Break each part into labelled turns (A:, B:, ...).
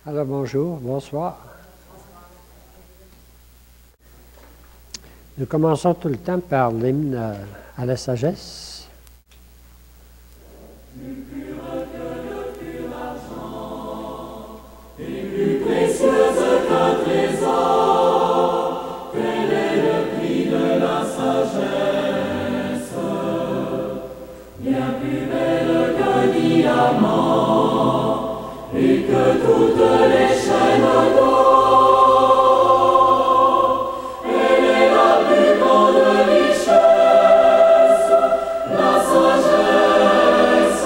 A: Alors bonjour, bonsoir. Nous commençons tout le temps par l'hymne à la sagesse.
B: Plus pur que le pur argent, et plus précieuse qu'un trésor, tel est le prix de la sagesse. Bien plus belle qu'un diamant, et que toutes les chaînes d'or. Elle est la plus grande richesse, la sagesse.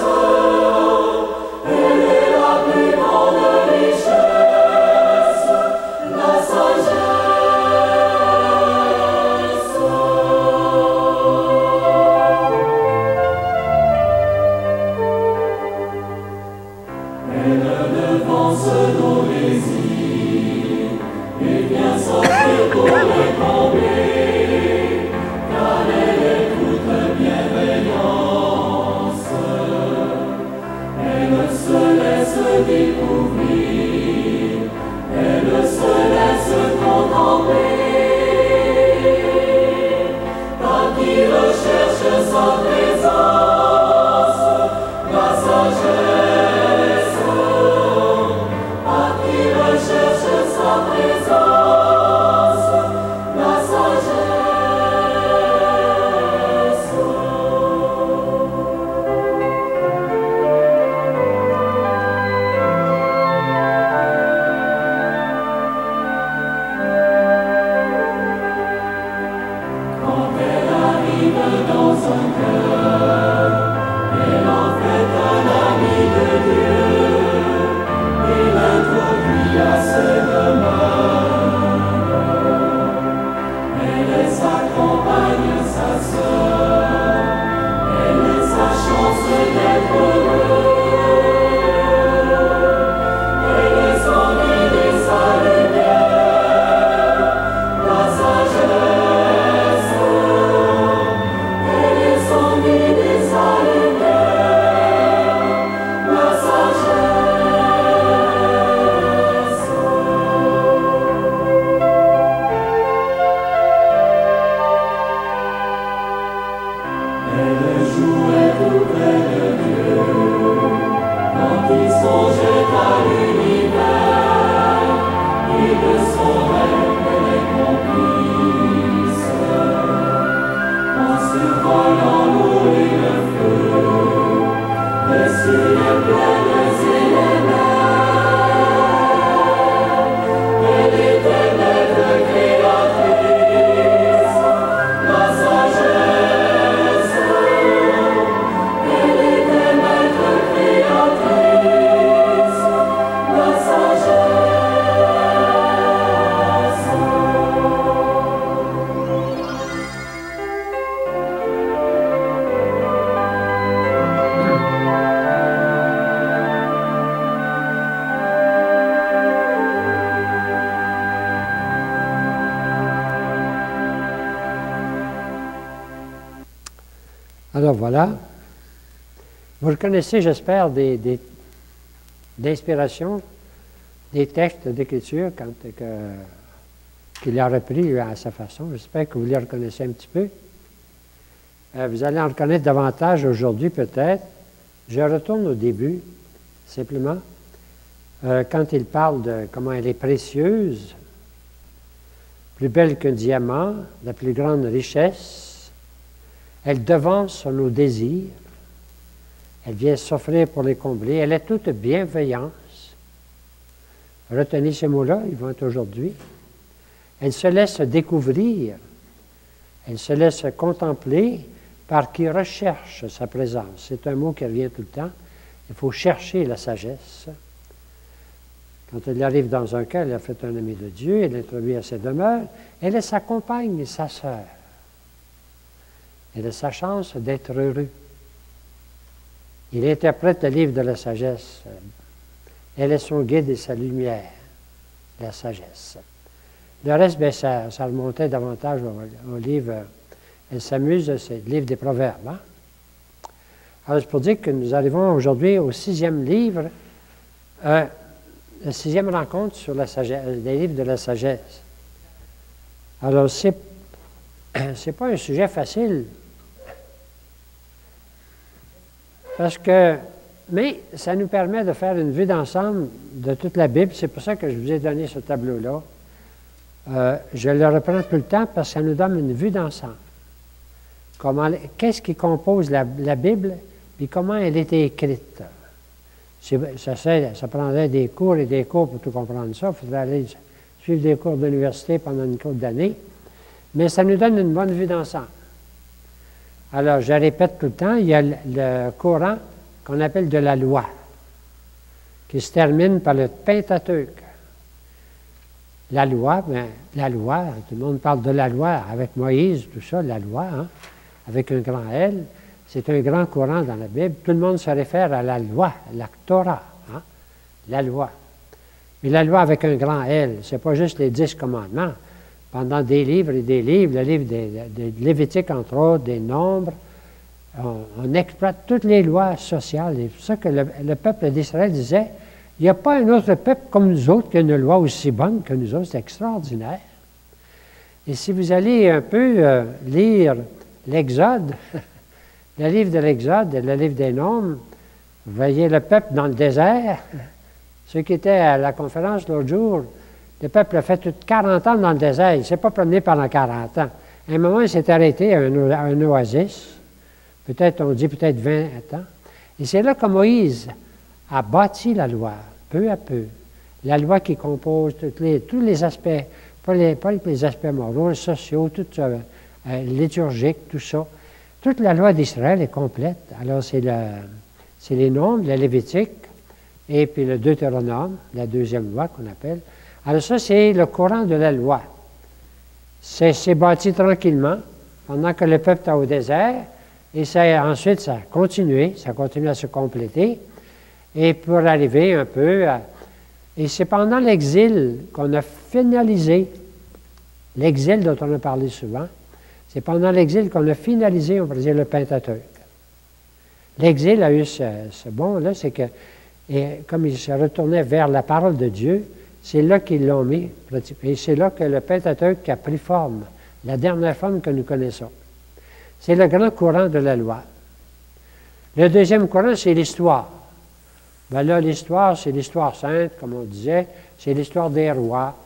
B: Elle est la plus grande richesse, la sagesse. Elle devance nos désirs et vient s'offrir pour les combler, car elle est toute bienveillance. Elle se laisse découvrir, elle se laisse contempler, par qui recherche sa présence, la sagesse. Par qui recherche sa présence, la sagesse. Quand elle arrive dans un cœur, elle en fait un ami de Dieu. Et l'introduit à ses demeures. Elle est sa compagne, sa sœur. Elle est sa chance d'être heureux. Elle est son guide et sa lumière, la sagesse. Elle est son guide et sa lumière, la sagesse. Elle jouait tout près de Dieu, quand il songeait à l'univers, et de son rêve elle est complice. En survolant l'eau et le feu, et sur les plaines et les mers, elle était maître créatrice, la sagesse. Elle était maître créatrice, la sagesse.
A: Alors voilà. Vous reconnaissez, j'espère, d'inspiration, des textes d'écriture qu'il a repris lui, à sa façon. J'espère que vous les reconnaissez un petit peu. Vous allez en reconnaître davantage aujourd'hui peut-être. Je retourne au début, simplement, quand il parle de comment elle est précieuse, plus belle qu'un diamant, la plus grande richesse. Elle devance nos désirs. Elle vient s'offrir pour les combler. Elle est toute bienveillance. Retenez ces mots-là, ils vont être aujourd'hui. Elle se laisse découvrir. Elle se laisse contempler par qui recherche sa présence. C'est un mot qui revient tout le temps. Il faut chercher la sagesse. Quand elle arrive dans un cas, elle a fait un ami de Dieu, elle l'introduit à ses demeures. Elle est sa compagne et sa sœur. Elle a sa chance d'être heureux. Il interprète le livre de la sagesse. Elle est son guide et sa lumière, la sagesse. Le reste, bien, ça remontait davantage au livre. Elle s'amuse, c'est le livre des Proverbes. Hein? Alors, c'est pour dire que nous arrivons aujourd'hui au 6e livre la 6e rencontre sur la sagesse, les livres de la sagesse. Alors, c'est pas un sujet facile. Mais ça nous permet de faire une vue d'ensemble de toute la Bible. C'est pour ça que je vous ai donné ce tableau-là. Je le reprends tout le temps parce que ça nous donne une vue d'ensemble. Qu'est-ce qui compose la Bible et comment elle a été écrite. Ça prendrait des cours et des cours pour tout comprendre ça. Il faudrait aller suivre des cours d'université pendant une couple d'années. Mais ça nous donne une bonne vue d'ensemble. Alors, je répète tout le temps, il y a le courant qu'on appelle de la loi, qui se termine par le Pentateuque. La loi, tout le monde parle de la loi avec Moïse, tout ça, la loi, hein, avec un grand L. C'est un grand courant dans la Bible. Tout le monde se réfère à la loi, la Torah, hein, la loi. Mais la loi avec un grand L, ce n'est pas juste les 10 commandements. Pendant des livres et des livres, le livre de Lévitique, entre autres, des Nombres, on exploite toutes les lois sociales. C'est pour ça que le peuple d'Israël disait, il n'y a pas un autre peuple comme nous autres qui a une loi aussi bonne que nous autres. C'est extraordinaire. Et si vous allez un peu lire l'Exode, le livre de l'Exode, le livre des Nombres, vous voyez le peuple dans le désert. Ceux qui étaient à la conférence l'autre jour, le peuple a fait 40 ans dans le désert. Il ne s'est pas promené pendant 40 ans. À un moment, il s'est arrêté à un oasis. Peut-être 20 ans. Et c'est là que Moïse a bâti la loi, peu à peu. La loi qui compose tous les aspects, pas les aspects moraux, sociaux, tout ça, liturgiques, tout ça. Toute la loi d'Israël est complète. Alors, c'est les Nombres, le Lévitique, et puis le Deutéronome, la deuxième loi qu'on appelle. Alors ça, c'est le courant de la loi. C'est bâti tranquillement pendant que le peuple est au désert, et ensuite, ça a continué à se compléter, et pour arriver un peu à... Et c'est pendant l'exil qu'on a finalisé, l'exil dont on a parlé souvent, c'est pendant l'exil qu'on a finalisé, on pourrait dire, le Pentateuque. L'exil a eu ce bon-là, c'est que, comme il se retournait vers la parole de Dieu, c'est là qu'ils l'ont mis, et c'est là que le Pentateuque a pris forme, la dernière forme que nous connaissons. C'est le grand courant de la loi. Le deuxième courant, c'est l'histoire. Bien là, l'histoire, c'est l'histoire sainte, comme on disait, c'est l'histoire des rois.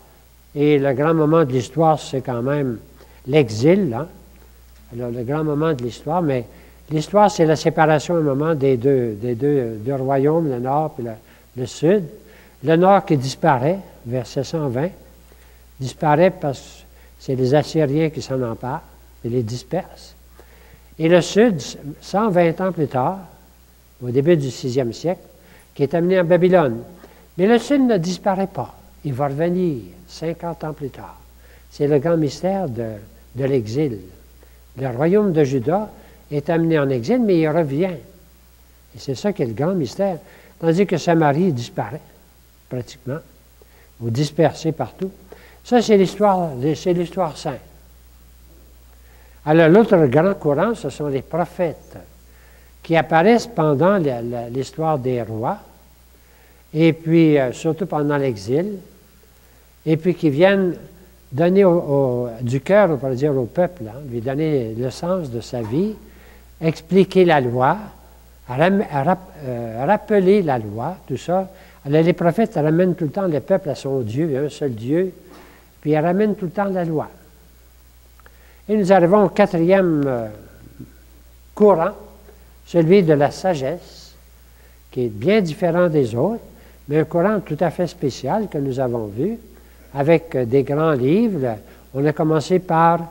A: Et le grand moment de l'histoire, c'est quand même l'exil, hein? Alors, le grand moment de l'histoire, mais l'histoire, c'est la séparation, un moment, des deux royaumes, le nord et le sud. Le nord qui disparaît, verset 120, disparaît parce que c'est les Assyriens qui s'en emparent et les dispersent. Et le sud, 120 ans plus tard, au début du 6e siècle, qui est amené en Babylone. Mais le sud ne disparaît pas. Il va revenir 50 ans plus tard. C'est le grand mystère de l'exil. Le royaume de Juda est amené en exil, mais il revient. Et c'est ça qui est le grand mystère. Tandis que Samarie disparaît, pratiquement, ou dispersée partout. Ça, c'est l'histoire sainte. Alors, l'autre grand courant, ce sont les prophètes qui apparaissent pendant l'histoire des rois, et puis surtout pendant l'exil, et puis qui viennent donner du cœur, on pourrait dire, au peuple, hein, lui donner le sens de sa vie, expliquer la loi, rappeler la loi, tout ça. Alors, les prophètes ramènent tout le temps le peuple à son Dieu, il y a un seul Dieu, puis ils ramènent tout le temps la loi. Et nous arrivons au 4e courant, celui de la sagesse, qui est bien différent des autres, mais un courant tout à fait spécial que nous avons vu, avec des grands livres. On a commencé par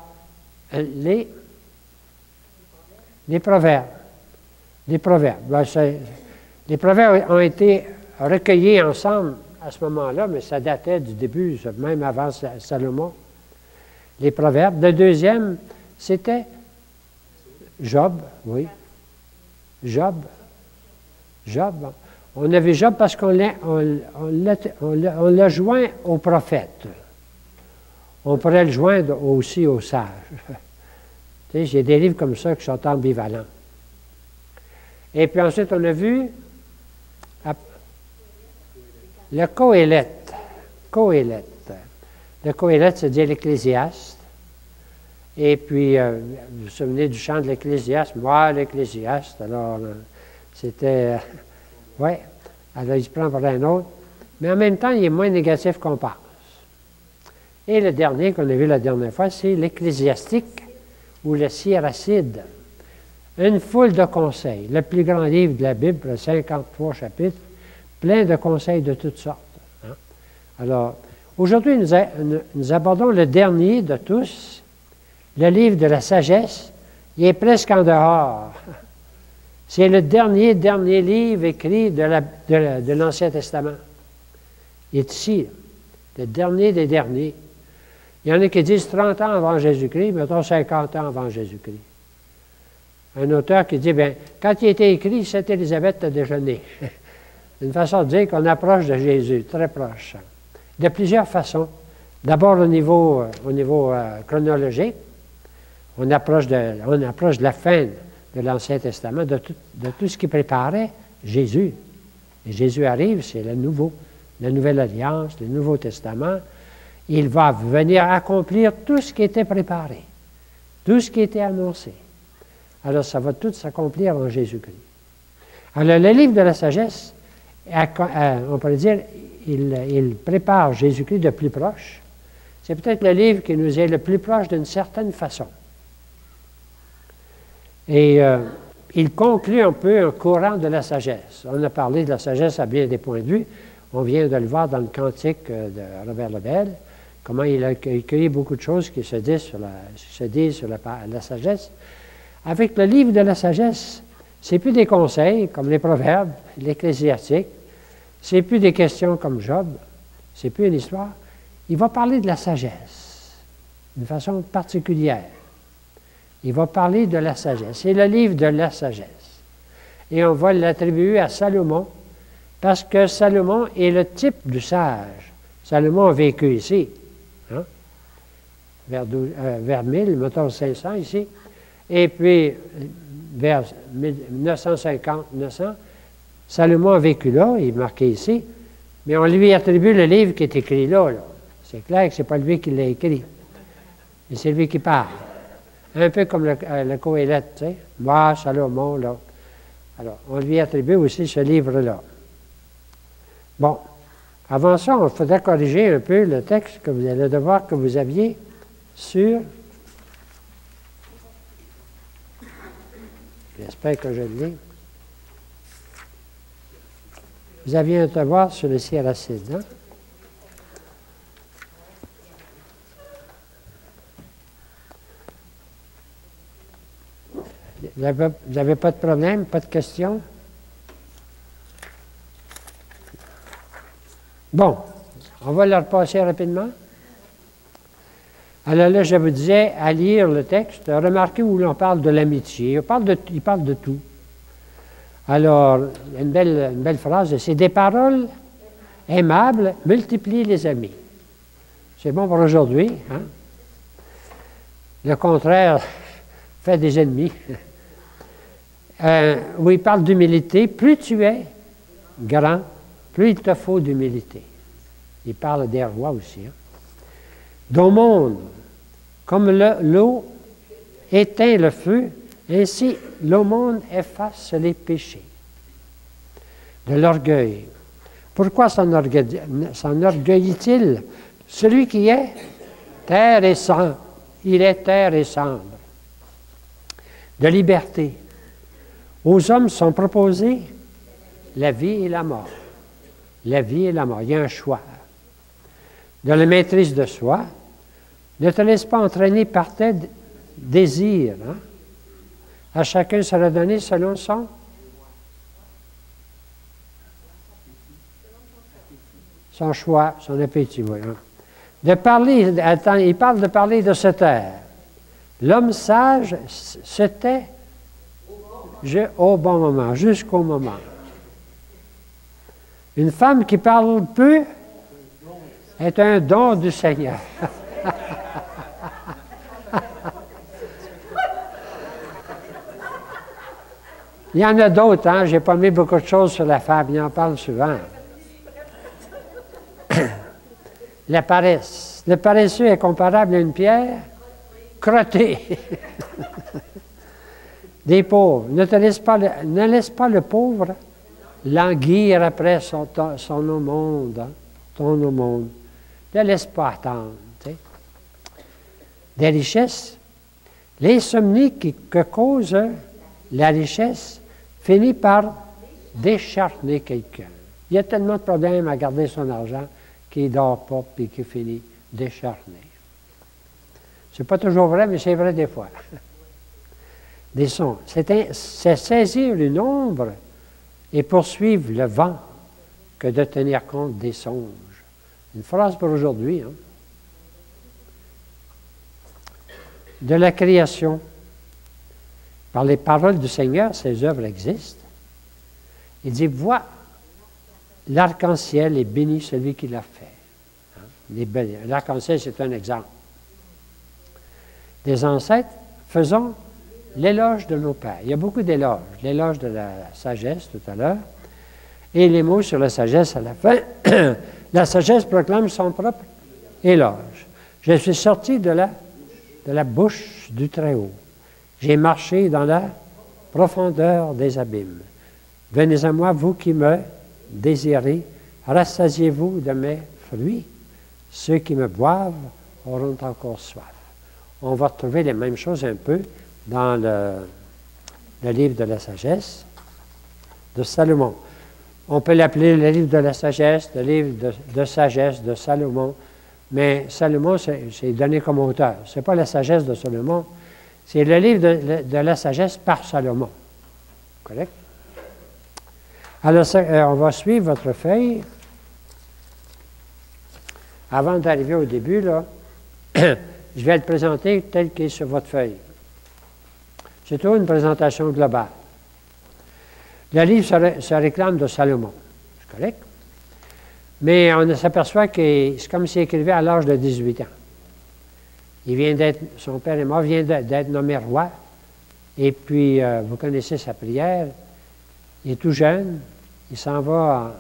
A: les proverbes. Les proverbes. Ben, les proverbes ont été recueillis ensemble à ce moment-là, mais ça datait du début, même avant Salomon. Les proverbes. Le deuxième, c'était Job, oui. Job. On avait Job parce qu'on l'a joint au prophète. On pourrait le joindre aussi aux sages. Tu sais, j'ai des livres comme ça qui sont ambivalents. Et puis ensuite, on a vu Le Qoéleth. Qoéleth. Le Qoéleth, c'est-à-dire l'Ecclésiaste. Et puis, vous vous souvenez du chant de l'Ecclésiaste? Moi, l'Ecclésiaste. Alors, c'était... oui. Alors, il se prend pour un autre. Mais en même temps, il est moins négatif qu'on pense. Et le dernier qu'on a vu la dernière fois, c'est l'Ecclésiastique ou le Siracide. Une foule de conseils. Le plus grand livre de la Bible, 53 chapitres, plein de conseils de toutes sortes. Hein? Alors, aujourd'hui, nous abordons le dernier de tous, le livre de la sagesse. Il est presque en dehors. C'est le dernier livre écrit de l'Ancien Testament. Il est ici, le dernier des derniers. Il y en a qui disent 30 ans avant Jésus-Christ, mettons 50 ans avant Jésus-Christ. Un auteur qui dit, bien, quand il a été écrit, Sainte Élisabeth a déjeuné. Une façon de dire qu'on approche de Jésus, très proche. De plusieurs façons. D'abord au niveau chronologique, on approche de la fin de l'Ancien Testament, de tout ce qui préparait Jésus. Et Jésus arrive, c'est la Nouvelle Alliance, le Nouveau Testament. Il va venir accomplir tout ce qui était préparé, tout ce qui était annoncé. Alors, ça va tout s'accomplir en Jésus-Christ. Alors, le livre de la sagesse, on pourrait dire, il prépare Jésus-Christ de plus proche. C'est peut-être le livre qui nous est le plus proche d'une certaine façon. Et il conclut un peu un courant de la sagesse. On a parlé de la sagesse à bien des points de vue. On vient de le voir dans le cantique de Robert Lebel, comment il a accueilli beaucoup de choses qui se disent sur la sagesse. Avec le livre de la sagesse, c'est plus des conseils comme les proverbes, l'Ecclésiastique, c'est plus des questions comme Job, c'est plus une histoire. Il va parler de la sagesse d'une façon particulière. Il va parler de la sagesse. C'est le livre de la sagesse. Et on va l'attribuer à Salomon, parce que Salomon est le type du sage. Salomon a vécu ici, hein? vers 1000, mettons 500 ici, et puis vers 950-900, Salomon a vécu là, il est marqué ici, mais on lui attribue le livre qui est écrit là. C'est clair que ce n'est pas lui qui l'a écrit, mais c'est lui qui parle. Un peu comme le Qoéleth, tu sais, moi, Salomon, là. Alors, on lui attribue aussi ce livre-là. Bon, avant ça, il faudrait corriger un peu le texte que vous allez devoir que vous aviez sur... J'espère que je l'ai. Vous aviez un devoir sur le Siracide, hein? Vous n'avez pas de problème, pas de questions? Bon, on va le repasser rapidement. Alors là, je vous disais, à lire le texte, remarquez où l'on parle de l'amitié. Il parle de tout. Alors, une belle phrase, c'est « Des paroles aimables multiplient les amis ». C'est bon pour aujourd'hui, hein? Le contraire fait des ennemis. Où il parle d'humilité, plus tu es grand, plus il te faut d'humilité. Il parle des rois aussi. Hein? D'aumône, comme l'eau éteint le feu, ainsi l'aumône efface les péchés. De l'orgueil. Pourquoi s'enorgueillit-il? Celui qui est terre et sang, il est terre et cendre. De liberté. Aux hommes sont proposés la vie et la mort. La vie et la mort, il y a un choix. De la maîtrise de soi, ne te laisse pas entraîner par tes désirs. Hein? À chacun sera donné selon son choix, son appétit. Oui, hein? Il parle de parler de se taire. L'homme sage se tait au bon moment, jusqu'au moment. Une femme qui parle peu est un don du Seigneur. Il y en a d'autres, hein? Je n'ai pas mis beaucoup de choses sur la femme, il en parle souvent. La paresse. Le paresseux est comparable à une pierre crottée. Des pauvres. Ne laisse pas le pauvre languir après son aumône, hein, ton aumône. Ne laisse pas attendre. Tu sais. Des richesses, l'insomnie que cause la richesse finit par décharner quelqu'un. Il y a tellement de problèmes à garder son argent qu'il ne dort pas et qu'il finit décharné. C'est pas toujours vrai, mais c'est vrai des fois. Des sons. C'est saisir une ombre et poursuivre le vent que de tenir compte des songes. Une phrase pour aujourd'hui. Hein? De la création, par les paroles du Seigneur, ces œuvres existent. Il dit, vois, l'arc-en-ciel et bénis celui qui l'a fait. Hein? L'arc-en-ciel, c'est un exemple. Des ancêtres, faisons l'éloge de nos pères. Il y a beaucoup d'éloges. L'éloge de la sagesse, tout à l'heure, et les mots sur la sagesse à la fin. La sagesse proclame son propre éloge. Je suis sorti de la bouche du Très-Haut. J'ai marché dans la profondeur des abîmes. Venez à moi, vous qui me désirez, rassasiez-vous de mes fruits. Ceux qui me boivent auront encore soif. On va retrouver les mêmes choses un peu dans le livre de la sagesse de Salomon. On peut l'appeler le livre de la sagesse, le livre de sagesse de Salomon, mais Salomon, c'est donné comme auteur. Ce n'est pas la sagesse de Salomon, c'est le livre de la sagesse par Salomon. Correct? Alors, on va suivre votre feuille. Avant d'arriver au début, là, je vais le présenter tel qu'il est sur votre feuille. C'est toujours une présentation globale. Le livre se réclame de Salomon. C'est correct? Mais on s'aperçoit que c'est comme s'il écrivait à l'âge de 18 ans. Son père est mort, vient d'être nommé roi. Et puis, vous connaissez sa prière. Il est tout jeune. Il s'en va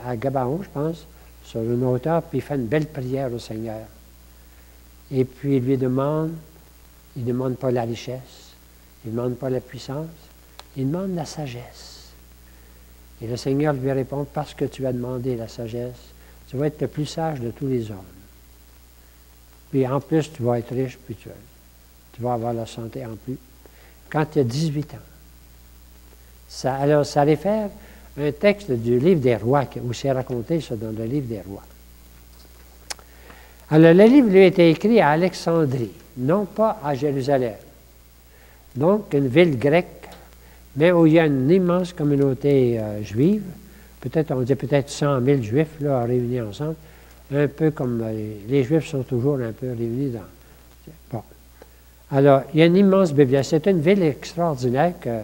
A: à Gabaon, je pense, sur une hauteur, puis il fait une belle prière au Seigneur. Et puis, il lui demande, il ne demande pas la richesse, il ne demande pas la puissance, il demande la sagesse. Et le Seigneur lui répond, parce que tu as demandé la sagesse, tu vas être le plus sage de tous les hommes. Puis en plus, tu vas être riche, puis tu vas avoir la santé en plus. Quand tu as 18 ans. Alors, ça réfère à un texte du livre des rois, où c'est raconté ça dans le livre des rois. Alors, le livre lui a été écrit à Alexandrie, non pas à Jérusalem. Donc, une ville grecque, mais où il y a une immense communauté juive. Peut-être, on dit peut-être 100 000 Juifs là, réunis ensemble, un peu comme les Juifs sont toujours un peu réunis dans... Bon. Alors, il y a une immense bibliothèque. C'est une ville extraordinaire que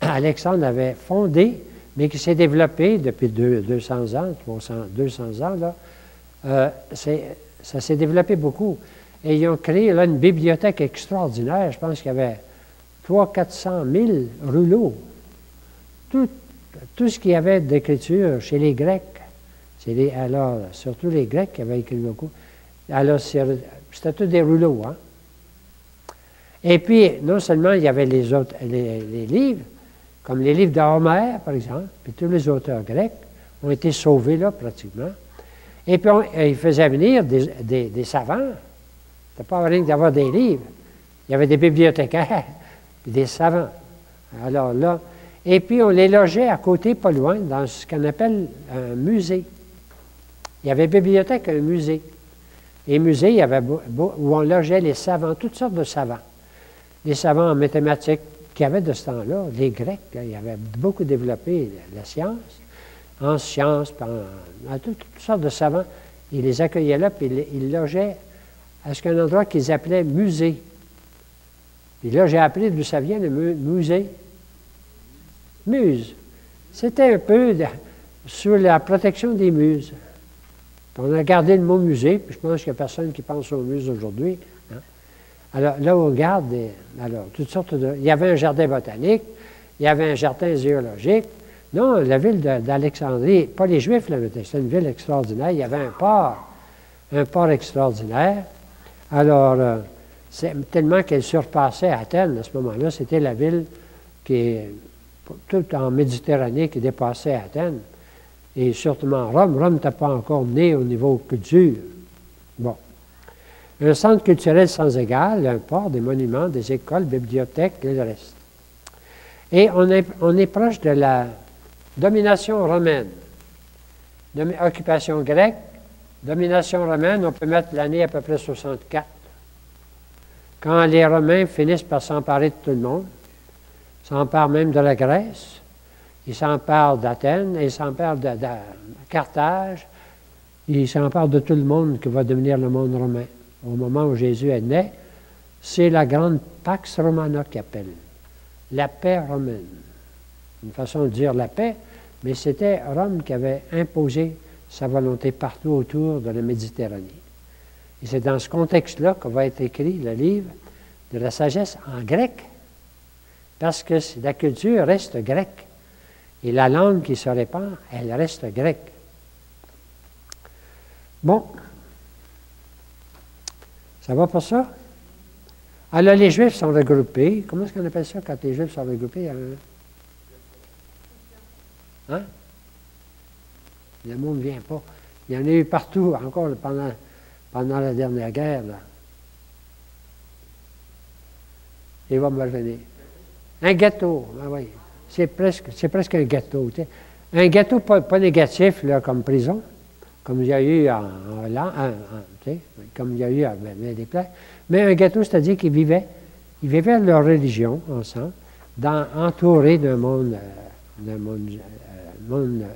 A: Alexandre avait fondée, mais qui s'est développée depuis 200 ans, 200 ans, là. Ça s'est développé beaucoup. Et ils ont créé là une bibliothèque extraordinaire. Je pense qu'il y avait 300 000 400 000 rouleaux. Tout ce qu'il y avait d'écriture chez les Grecs. Alors, surtout les Grecs qui avaient écrit beaucoup. Alors, c'était tous des rouleaux. Hein? Et puis, non seulement il y avait les livres, comme les livres d'Homère, par exemple, puis tous les auteurs grecs ont été sauvés là, pratiquement. Et puis, ils faisaient venir des savants. C'était pas rien d'avoir des livres. Il y avait des bibliothécaires, puis des savants. Alors là, et puis on les logeait à côté, pas loin, dans ce qu'on appelle un musée. Il y avait bibliothèque et un musée. Et musée, il y avait où on logeait les savants, toutes sortes de savants. Les savants en mathématiques qu'il y avait de ce temps-là, les Grecs, là, ils avaient beaucoup développé la science, en sciences, en toutes sortes de savants. Ils les accueillaient là, puis ils logeaient à ce qu'un endroit qu'ils appelaient musée. Puis là, j'ai appris d'où ça vient, le musée. Muse. C'était un peu sur la protection des muses. Puis on a gardé le mot musée, puis je pense qu'il n'y a personne qui pense aux muses aujourd'hui. Hein? Alors là, on garde toutes sortes de... Il y avait un jardin botanique, il y avait un jardin zoologique. Non, la ville d'Alexandrie, pas les Juifs, là, c'était une ville extraordinaire. Il y avait un port. un port extraordinaire. Alors, tellement qu'elle surpassait Athènes à ce moment-là, c'était la ville qui est tout en Méditerranée qui dépassait Athènes. Et surtout Rome. Rome n'était pas encore né au niveau culture. Bon. Un centre culturel sans égal, un port, des monuments, des écoles, bibliothèques et le reste. Et on est proche de la domination romaine. Occupation grecque, domination romaine, on peut mettre l'année à peu près 64. Quand les Romains finissent par s'emparer de tout le monde, s'emparent même de la Grèce, ils s'emparent d'Athènes, ils s'emparent de Carthage, ils s'emparent de tout le monde qui va devenir le monde romain. Au moment où Jésus est né, c'est la grande Pax Romana qu'ils appellent, la paix romaine. Une façon de dire la paix, mais c'était Rome qui avait imposé sa volonté partout autour de la Méditerranée. Et c'est dans ce contexte-là que va être écrit le livre de la sagesse en grec, parce que la culture reste grecque. Et la langue qui se répand, elle reste grecque. Bon. Ça va pour ça? Alors, les Juifs sont regroupés. Comment est-ce qu'on appelle ça quand les Juifs sont regroupés? Hein? Le mot ne vient pas. Il y en a eu partout, encore pendant la dernière guerre. Là. Il va me revenir. Un ghetto, ah oui. C'est presque un ghetto. Tu sais. Un ghetto pas négatif, là, comme prison, comme il y a eu en Hollande, tu sais, comme il y a eu à des places. Mais un ghetto, c'est-à-dire qu'ils vivaient leur religion ensemble, entourés d'un monde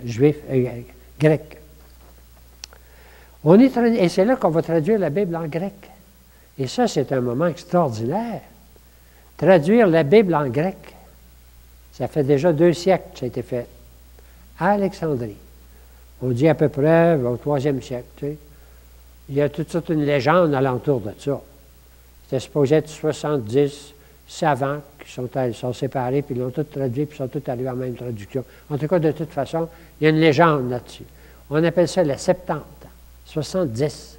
A: juif, grec. Et c'est là qu'on va traduire la Bible en grec. Et ça, c'est un moment extraordinaire. Traduire la Bible en grec. Ça fait déjà 2 siècles que ça a été fait. À Alexandrie. On dit à peu près au 3e siècle. Tu sais. Il y a toute sorte une légende alentour de ça. C'était supposé être 70 savants qui sont séparés, puis ils l'ont tous traduit, puis ils sont tous arrivés en même traduction. En tout cas, de toute façon, il y a une légende là-dessus. On appelle ça la Septante, 70.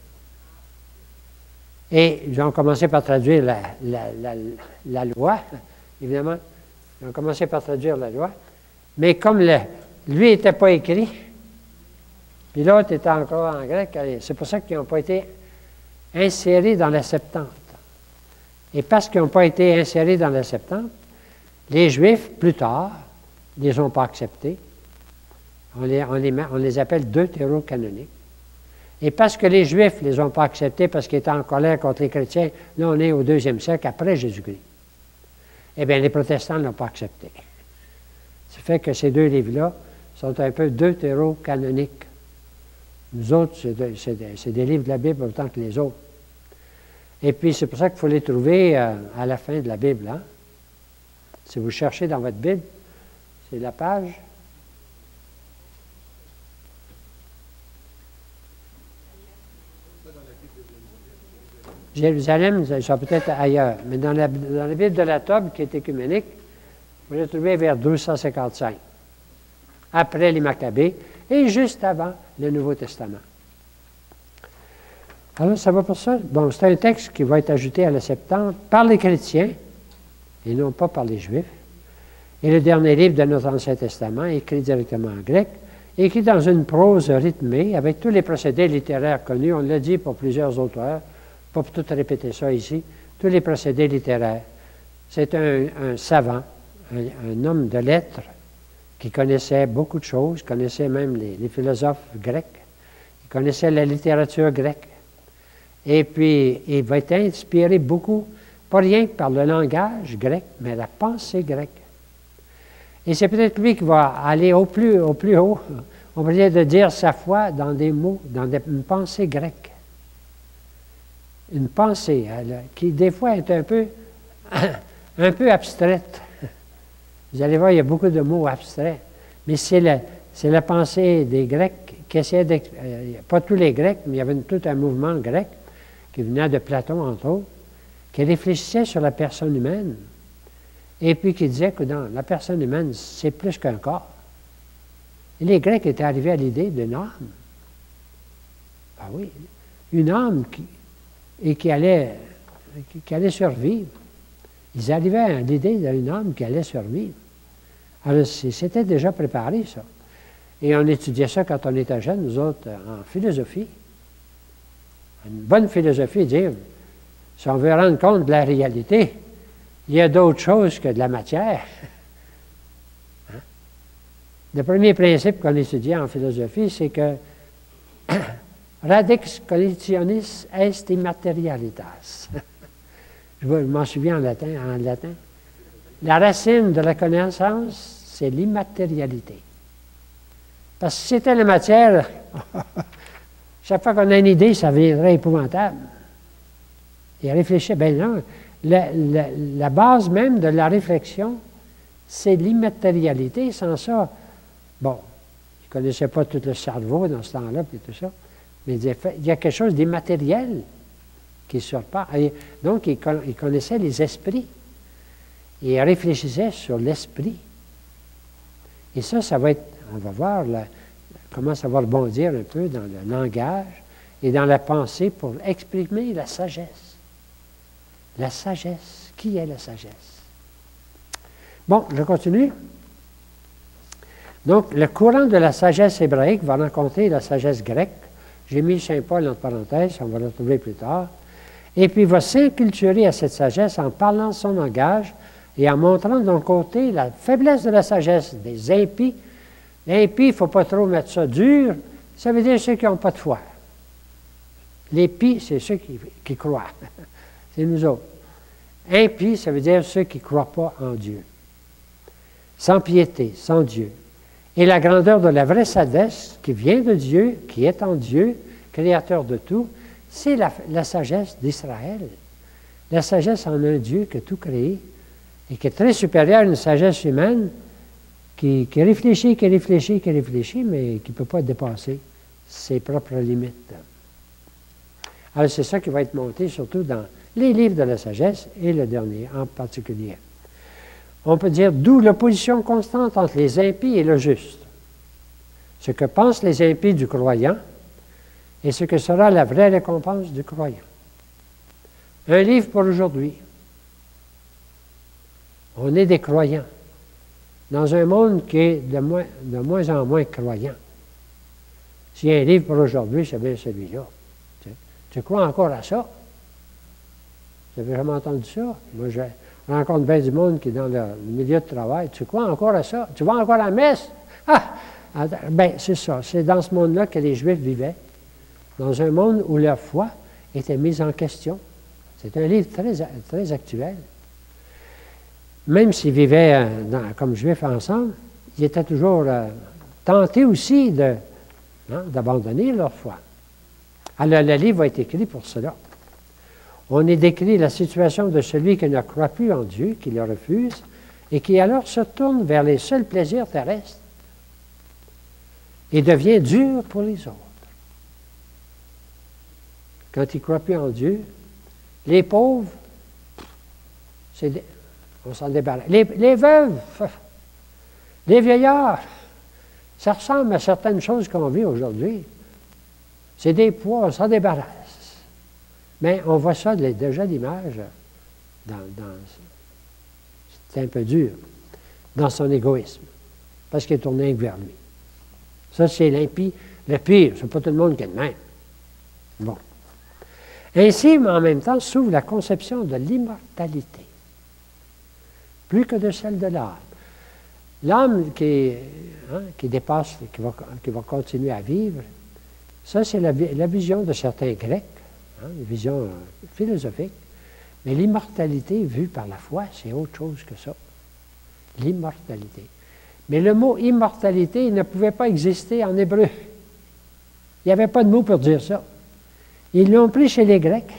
A: Et ils ont commencé par traduire la loi, évidemment. Ils ont commencé par traduire la loi. Mais comme lui n'était pas écrit, puis l'autre était encore en grec, c'est pour ça qu'ils n'ont pas été insérés dans la Septante. Et parce qu'ils n'ont pas été insérés dans la Septante, les Juifs, plus tard, ne les ont pas acceptés. On les appelle deutérocanoniques. Et parce que les Juifs ne les ont pas acceptés parce qu'ils étaient en colère contre les chrétiens, là, on est au 2e siècle après Jésus-Christ. Eh bien, les protestants ne l'ont pas accepté. Ça fait que ces 2 livres-là sont un peu deutérocanoniques. Nous autres, c'est des livres de la Bible autant que les autres. Et puis, c'est pour ça qu'il faut les trouver à la fin de la Bible. Hein? Si vous cherchez dans votre Bible, c'est la page. Jérusalem, ça sera peut-être ailleurs. Mais dans la Bible de la Tobe, qui est écuménique, vous les trouvez vers 1255, après les Maccabées et juste avant le Nouveau Testament. Alors, ça va pour ça. Bon, c'est un texte qui va être ajouté à la Septante par les chrétiens, et non pas par les Juifs. Et le dernier livre de notre Ancien Testament, écrit directement en grec, écrit dans une prose rythmée, avec tous les procédés littéraires connus. On l'a dit pour plusieurs auteurs, pas pour tout répéter ça ici, tous les procédés littéraires. C'est un savant, un homme de lettres, qui connaissait beaucoup de choses, connaissait même les philosophes grecs, il connaissait la littérature grecque. Et puis, il va être inspiré beaucoup, pas rien que par le langage grec, mais la pensée grecque. Et c'est peut-être lui qui va aller au plus haut, on va dire de dire sa foi dans des mots, dans une pensée grecque. Une pensée qui, des fois, est un peu abstraite. Vous allez voir, il y a beaucoup de mots abstraits. Mais c'est la pensée des Grecs qui essayaient pas tous les Grecs, mais il y avait tout un mouvement grec qui venait de Platon, entre autres, qui réfléchissait sur la personne humaine et puis qui disait que non, la personne humaine, c'est plus qu'un corps. Et les Grecs étaient arrivés à l'idée d'une âme. Ah oui. une âme qui allait survivre. Ils arrivaient à l'idée d'une âme qui allait survivre. Alors, c'était déjà préparé, ça. Et on étudiait ça quand on était jeunes, nous autres, en philosophie. Une bonne philosophie, dire, si on veut rendre compte de la réalité, il y a d'autres choses que de la matière. Hein? Le premier principe qu'on étudiait en philosophie, c'est que radix cognitionis est immaterialitas. Je m'en souviens en latin. La racine de la connaissance, c'est l'immatérialité. Parce que si c'était la matière, chaque fois qu'on a une idée, ça viendrait épouvantable. Et réfléchir, bien non, la base même de la réflexion, c'est l'immatérialité. Sans ça, bon, je ne connaissais pas tout le cerveau dans ce temps-là, puis tout ça, mais il y a quelque chose d'immatériel qui surpasse. Donc, il connaissait les esprits. Et il réfléchissait sur l'esprit. Et ça va être, on va voir comment ça va rebondir un peu dans le langage et dans la pensée pour exprimer la sagesse. La sagesse. Qui est la sagesse? Bon, je continue. Donc, le courant de la sagesse hébraïque va rencontrer la sagesse grecque. J'ai mis Saint Paul entre parenthèses, on va le retrouver plus tard. Et puis, il va s'inculturer à cette sagesse en parlant son langage et en montrant d'un côté la faiblesse de la sagesse des impies. Les impies, il ne faut pas trop mettre ça dur. Ça veut dire ceux qui n'ont pas de foi. Les pies, c'est ceux qui croient. C'est nous autres. Impies, ça veut dire ceux qui ne croient pas en Dieu. Sans piété, sans Dieu. Et la grandeur de la vraie sagesse qui vient de Dieu, qui est en Dieu, créateur de tout, c'est la sagesse d'Israël. La sagesse en un Dieu qui a tout créé et qui est très supérieure à une sagesse humaine qui réfléchit, mais qui ne peut pas dépasser ses propres limites. Alors, c'est ça qui va être monté surtout dans les livres de la sagesse et le dernier en particulier. On peut dire d'où l'opposition constante entre les impies et le juste. Ce que pensent les impies du croyant et ce que sera la vraie récompense du croyant. Un livre pour aujourd'hui. On est des croyants dans un monde qui est de moins en moins croyant. S'il y a un livre pour aujourd'hui, c'est bien celui-là. Tu crois encore à ça? Vous avez jamais entendu ça? Moi, je rencontre bien du monde qui est dans le milieu de travail. Tu crois encore à ça? Tu vas encore à la messe? Ah! Bien, c'est ça. C'est dans ce monde-là que les Juifs vivaient. Dans un monde où leur foi était mise en question. C'est un livre très actuel. Même s'ils vivaient comme Juifs ensemble, ils étaient toujours tentés aussi d'abandonner leur foi. Alors, le livre a été écrit pour cela. On y décrit la situation de celui qui ne croit plus en Dieu, qui le refuse, et qui alors se tourne vers les seuls plaisirs terrestres et devient dur pour les autres. Quand il ne croit plus en Dieu, les pauvres, on s'en débarrasse. Les veuves, les vieillards, ça ressemble à certaines choses qu'on vit aujourd'hui. C'est des poids, on s'en débarrasse. Mais on voit ça déjà l'image c'est un peu dur, dans son égoïsme, parce qu'il est tourné vers lui. Ça, c'est l'impie, le pire. C'est pas tout le monde qui est de même. Bon. Ainsi, mais en même temps, s'ouvre la conception de l'immortalité, plus que de celle de l'âme. L'âme qui dépasse, qui va continuer à vivre, ça, c'est la vision de certains Grecs, une vision philosophique. Mais l'immortalité vue par la foi, c'est autre chose que ça. L'immortalité. Mais le mot immortalité ne pouvait pas exister en hébreu. Il n'y avait pas de mot pour dire ça. Ils l'ont pris chez les Grecs.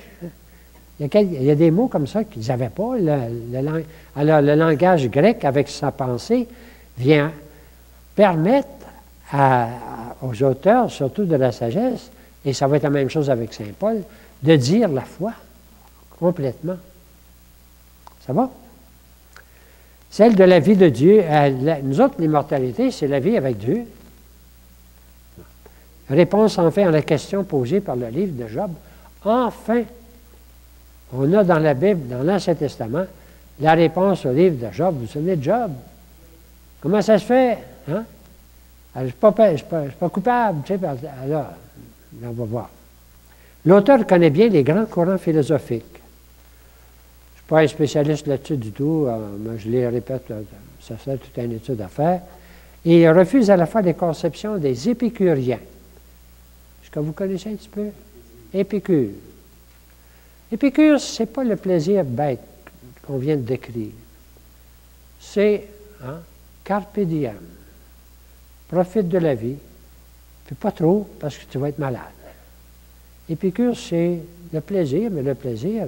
A: Il y a des mots comme ça qu'ils n'avaient pas. Alors, le langage grec, avec sa pensée, vient permettre aux auteurs, surtout de la sagesse, et ça va être la même chose avec Saint Paul, de dire la foi complètement. Ça va? Celle de la vie de Dieu, nous autres, l'immortalité, c'est la vie avec Dieu. Réponse enfin à la question posée par le livre de Job. Enfin, on a dans la Bible, dans l'Ancien Testament, la réponse au livre de Job. Vous vous souvenez de Job? Comment ça se fait? Hein? Je ne suis pas coupable. Tu sais, alors, on va voir. L'auteur connaît bien les grands courants philosophiques. Je ne suis pas un spécialiste là-dessus du tout, mais je les répète, ça serait toute une étude à faire. Et il refuse à la fois les conceptions des épicuriens. Est-ce que vous connaissez un petit peu? Épicure. Épicure, ce n'est pas le plaisir bête qu'on vient de décrire. C'est carpe diem. Profite de la vie, puis pas trop, parce que tu vas être malade. Épicure, c'est le plaisir, mais le plaisir,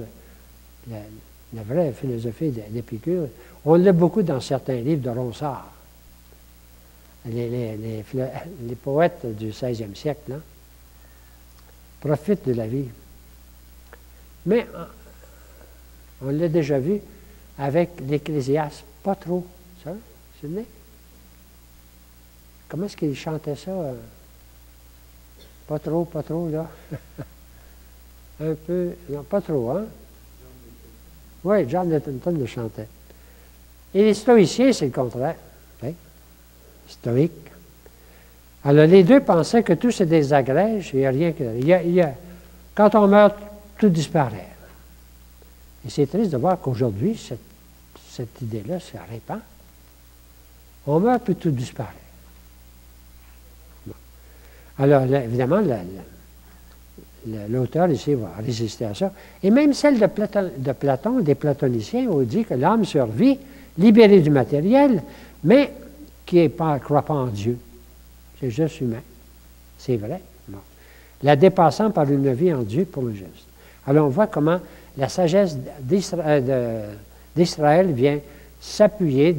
A: la vraie philosophie d'Épicure, on l'a beaucoup dans certains livres de Ronsard. Les poètes du 16e siècle, là, profitent de la vie. Mais on l'a déjà vu avec l'Ecclésiaste, pas trop, ça, vous vous souvenez? Comment est-ce qu'il chantait ça? Pas trop, là. Un peu, non, pas trop, hein? Oui, John Newton le chantait. Et les stoïciens, c'est le contraire. Okay? Stoïque. Alors, les deux pensaient que tout se désagrège, il n'y a rien que... quand on meurt, tout disparaît. Et c'est triste de voir qu'aujourd'hui, cette idée-là se répand. On meurt, puis tout disparaît. Bon. Alors, là, évidemment, l'auteur ici va résister à ça. Et même celle de Platon, des platoniciens, ont dit que l'âme survit, libérée du matériel, mais qui ne croit pas en Dieu. C'est juste humain. C'est vrai. Bon. La dépassant par une vie en Dieu pour le juste. Alors, on voit comment la sagesse d'Israël vient s'appuyer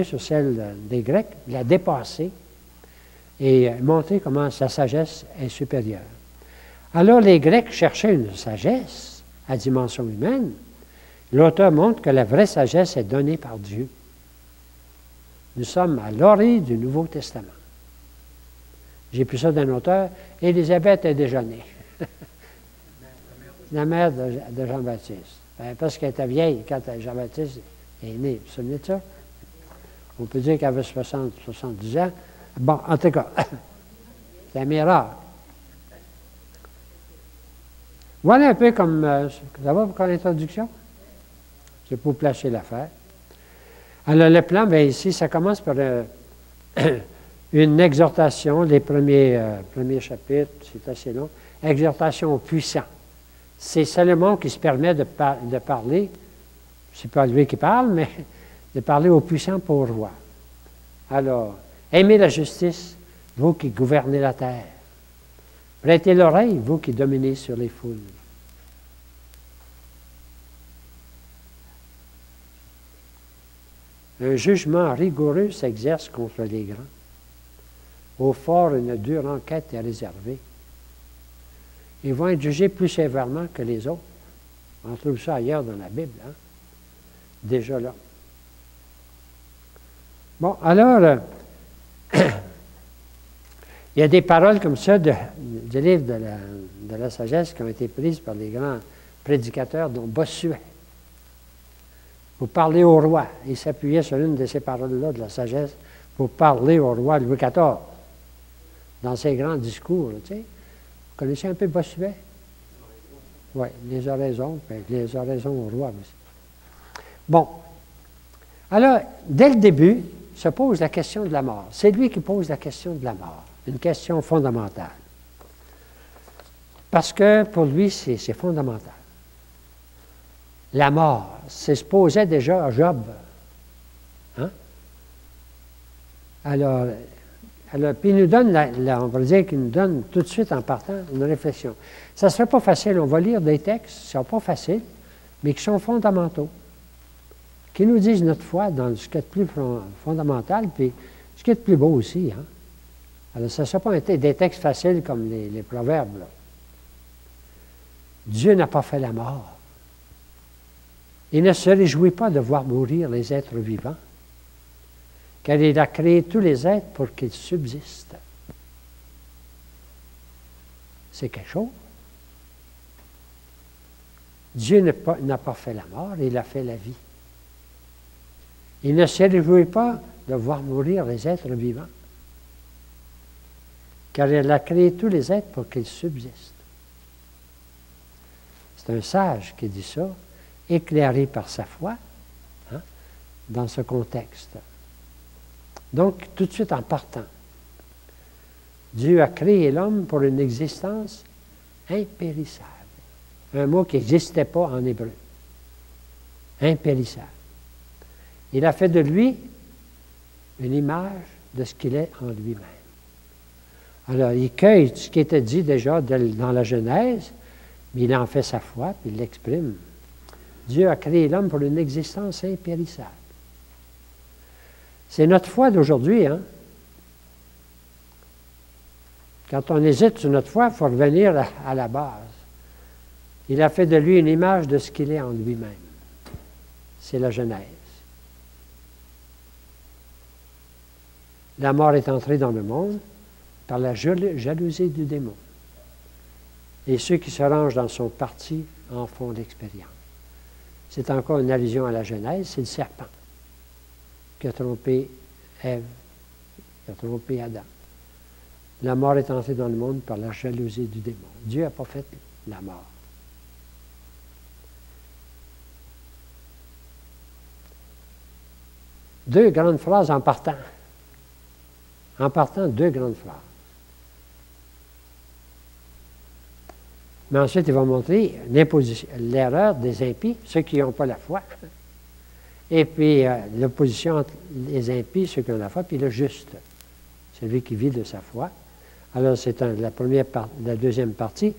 A: sur celle des Grecs, la dépasser et montrer comment sa sagesse est supérieure. Alors, les Grecs cherchaient une sagesse à dimension humaine. L'auteur montre que la vraie sagesse est donnée par Dieu. Nous sommes à l'orée du Nouveau Testament. J'ai pris ça d'un auteur. Élisabeth est déjà née. La mère de Jean-Baptiste. Parce qu'elle était vieille quand Jean-Baptiste est né. Vous vous souvenez de ça? On peut dire qu'elle avait 70 ans. Bon, en tout cas, c'est un miracle. Voilà un peu comme... ça va pour l'introduction? C'est pour placer l'affaire. Alors, le plan, bien ici, ça commence par une exhortation, les premiers chapitres, c'est assez long. Exhortation aux puissants. C'est Salomon qui se permet de parler, c'est pas lui qui parle, mais de parler aux puissants pour le roi. Alors, aimez la justice, vous qui gouvernez la terre. Prêtez l'oreille, vous qui dominez sur les foules. Un jugement rigoureux s'exerce contre les grands. Aux forts, une dure enquête est réservée. Ils vont être jugés plus sévèrement que les autres. On trouve ça ailleurs dans la Bible, hein? Déjà là. Bon, alors, il y a des paroles comme ça du livre de la sagesse qui ont été prises par les grands prédicateurs, dont Bossuet. Pour parler au roi. Il s'appuyait sur une de ces paroles-là de la sagesse pour parler au roi Louis XIV dans ses grands discours. Tu sais. Vous connaissez un peu Bossuet? Oui, les oraisons, puis les oraisons au roi aussi. Bon. Alors, dès le début, se pose la question de la mort. C'est lui qui pose la question de la mort. Une question fondamentale. Parce que pour lui, c'est fondamental. La mort, c'est se posait déjà à Job. Hein? Alors, puis il nous donne, on va dire qu'il nous donne tout de suite en partant une réflexion. Ça ne serait pas facile, on va lire des textes qui ne sont pas faciles, mais qui sont fondamentaux, qui nous disent notre foi dans ce qui est de plus fondamental, puis ce qui est de plus beau aussi. Hein? Alors, ça ne serait pas des textes faciles comme les proverbes. Là. Dieu n'a pas fait la mort. Il ne se réjouit pas de voir mourir les êtres vivants, car il a créé tous les êtres pour qu'ils subsistent. c'est quelque chose. Dieu n'a pas fait la mort, il a fait la vie. Il ne se réjouit pas de voir mourir les êtres vivants, car il a créé tous les êtres pour qu'ils subsistent. C'est un sage qui dit ça, éclairé par sa foi, hein, dans ce contexte. Donc, tout de suite en partant, Dieu a créé l'homme pour une existence impérissable. Un mot qui n'existait pas en hébreu. Impérissable. Il a fait de lui une image de ce qu'il est en lui-même. Alors, il cueille ce qui était dit déjà dans la Genèse, mais il en fait sa foi, puis il l'exprime. Dieu a créé l'homme pour une existence impérissable. C'est notre foi d'aujourd'hui, hein? Quand on hésite sur notre foi, il faut revenir à la base. Il a fait de lui une image de ce qu'il est en lui-même. C'est la Genèse. La mort est entrée dans le monde par la jalousie du démon. Et ceux qui se rangent dans son parti en font l'expérience. C'est encore une allusion à la Genèse, c'est le serpent qui a trompé Ève, qui a trompé Adam. La mort est entrée dans le monde par la jalousie du démon. Dieu n'a pas fait la mort. Deux grandes phrases en partant. En partant, deux grandes phrases. Mais ensuite, il va montrer l'erreur des impies, ceux qui n'ont pas la foi. Et puis, l'opposition entre les impies, ceux qui ont la foi, puis le juste, celui qui vit de sa foi. Alors, c'est la deuxième partie.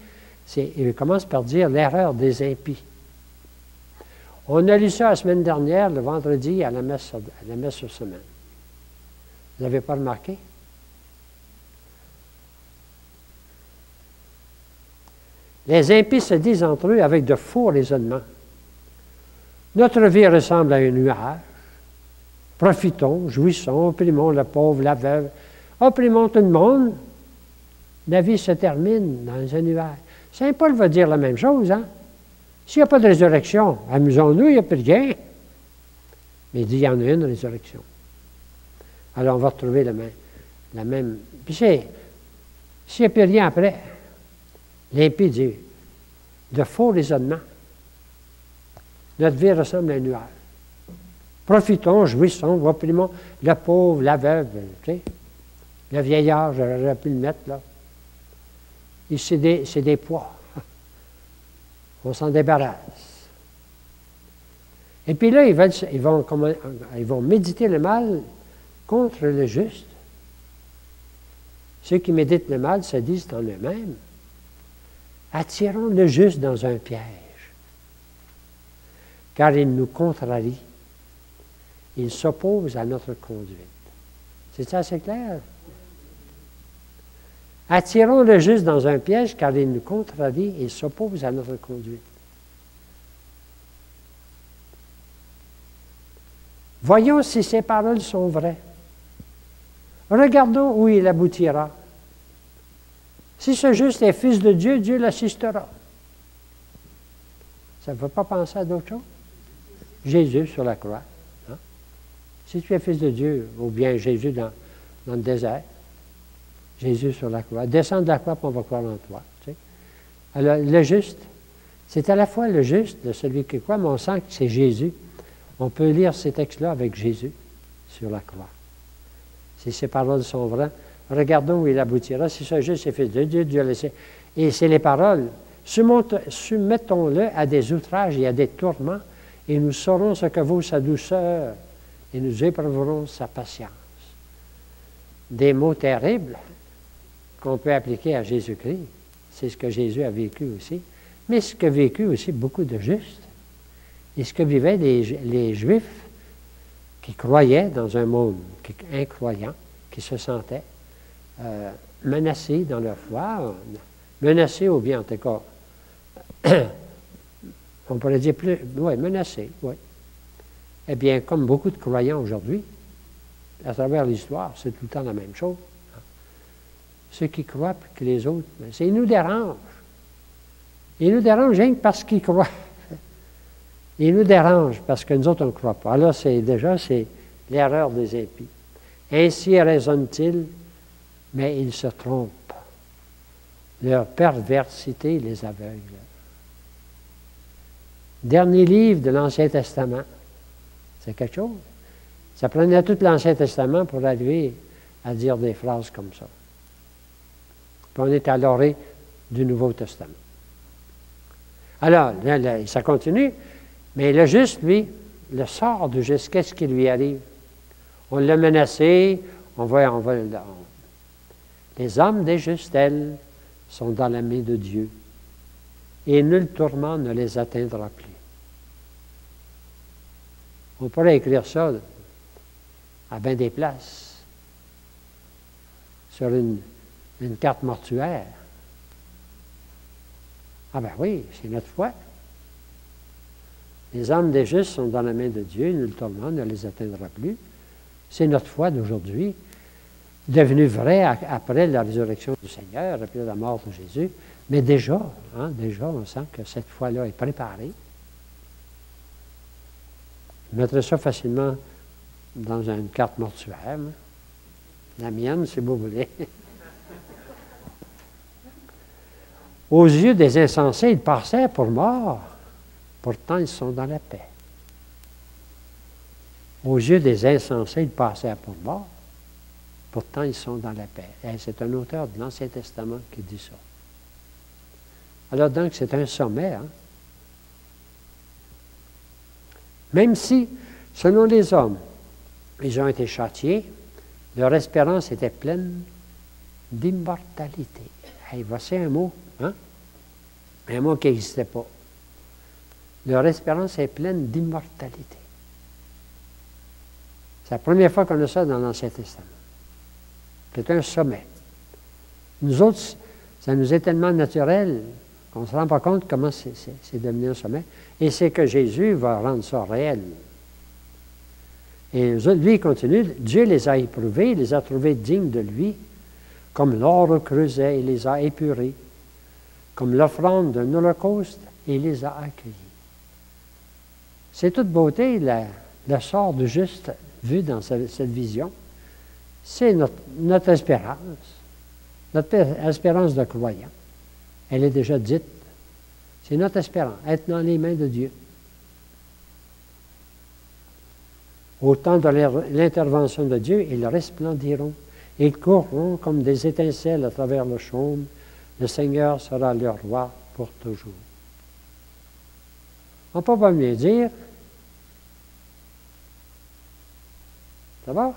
A: Il commence par dire l'erreur des impies. On a lu ça la semaine dernière, le vendredi, à la messe sur semaine. Vous n'avez pas remarqué? Les impies se disent entre eux avec de faux raisonnements. Notre vie ressemble à un nuage. Profitons, jouissons, opprimons le pauvre, la veuve, opprimons tout le monde. La vie se termine dans un nuage. Saint Paul va dire la même chose, hein? S'il n'y a pas de résurrection, amusons-nous, il n'y a plus rien. Mais il dit, il y en a une résurrection. Alors, on va retrouver la même. Puis s'il n'y a plus rien après, l'impie dit, de faux raisonnements. Notre vie ressemble à un nuage. Profitons, jouissons, opprimons le pauvre, la veuve, tu sais. Le vieillard, j'aurais pu le mettre là. C'est des poids. On s'en débarrasse. Et puis là, ils vont méditer le mal contre le juste. Ceux qui méditent le mal se disent en eux-mêmes, attirons le juste dans un piège, car il nous contrarie. Il s'oppose à notre conduite. C'est ça assez clair? Attirons le juste dans un piège, car il nous contrarie et s'oppose à notre conduite. Voyons si ces paroles sont vraies. Regardons où il aboutira. Si ce juste est fils de Dieu, Dieu l'assistera. Ça ne veut pas penser à d'autre chose? Jésus sur la croix. Hein? Si tu es fils de Dieu, ou bien Jésus dans le désert, Jésus sur la croix. Descends de la croix, puis on va croire en toi. Tu sais? Alors, le juste, c'est à la fois le juste de celui qui croit, mais on sent que c'est Jésus. On peut lire ces textes-là avec Jésus sur la croix. Si ces paroles sont vraies, regardons où il aboutira. Si ce juste est fils de Dieu, Dieu le sait. Et c'est les paroles. Soumettons-le à des outrages et à des tourments, et nous saurons ce que vaut sa douceur, et nous éprouverons sa patience. Des mots terribles qu'on peut appliquer à Jésus-Christ. C'est ce que Jésus a vécu aussi. Mais ce que vécu aussi beaucoup de justes. Et ce que vivaient les Juifs qui croyaient dans un monde incroyant, qui se sentaient menacés dans leur foi, menacés ou bien en tout cas, on pourrait dire plus, oui, menacés, oui. Eh bien, comme beaucoup de croyants aujourd'hui, à travers l'histoire, c'est tout le temps la même chose. ceux qui croient, puis que les autres, mais ils nous dérangent. Ils nous dérangent rien que parce qu'ils croient. Ils nous dérangent parce que nous autres, on ne croit pas. Alors, c'est l'erreur des impies. Ainsi raisonnent-ils, mais ils se trompent. Leur perversité les aveugle. Dernier livre de l'Ancien Testament. C'est quelque chose. Ça prenait tout l'Ancien Testament pour arriver à dire des phrases comme ça. Puis on est à l'orée du Nouveau Testament. Alors, là, ça continue, mais le juste, lui, le sort du juste, qu'est-ce qui lui arrive? On l'a menacé, les hommes des justes, elles, sont dans la main de Dieu, et nul tourment ne les atteindra plus. On pourrait écrire ça à bien des places, sur une carte mortuaire. Ah ben oui, c'est notre foi. Les âmes des justes sont dans la main de Dieu, nul tourment ne les atteindra plus. C'est notre foi d'aujourd'hui, devenue vraie après la résurrection du Seigneur, après la mort de Jésus. Mais déjà, on sent que cette foi-là est préparée. Je mettrais ça facilement dans une carte mortuaire. Moi. La mienne, si vous voulez. Aux yeux des insensés, ils passaient pour morts. Pourtant, ils sont dans la paix. Aux yeux des insensés, ils passèrent pour morts. Pourtant, ils sont dans la paix. Et c'est un auteur de l'Ancien Testament qui dit ça. Alors donc, c'est un sommet. Hein? Même si, selon les hommes, ils ont été châtiés, leur espérance était pleine d'immortalité. Hey, voici un mot, hein? Un mot qui n'existait pas. Leur espérance est pleine d'immortalité. C'est la première fois qu'on a ça dans l'Ancien Testament. C'est un sommet. Nous autres, ça nous est tellement naturel qu'on ne se rend pas compte comment c'est devenu un sommet. Et c'est que Jésus va rendre ça réel. Et lui, il continue. Dieu les a éprouvés, les a trouvés dignes de lui, comme l'or creusé, il les a épurés, comme l'offrande d'un holocauste, et il les a accueillis. C'est toute beauté, le sort du juste vu dans cette vision. C'est notre espérance, notre espérance de croyant. Elle est déjà dite. C'est notre espérance, être dans les mains de Dieu. Au temps de l'intervention de Dieu, ils resplendiront. Ils courront comme des étincelles à travers le chaume. Le Seigneur sera leur roi pour toujours. On ne peut pas mieux dire. Ça va?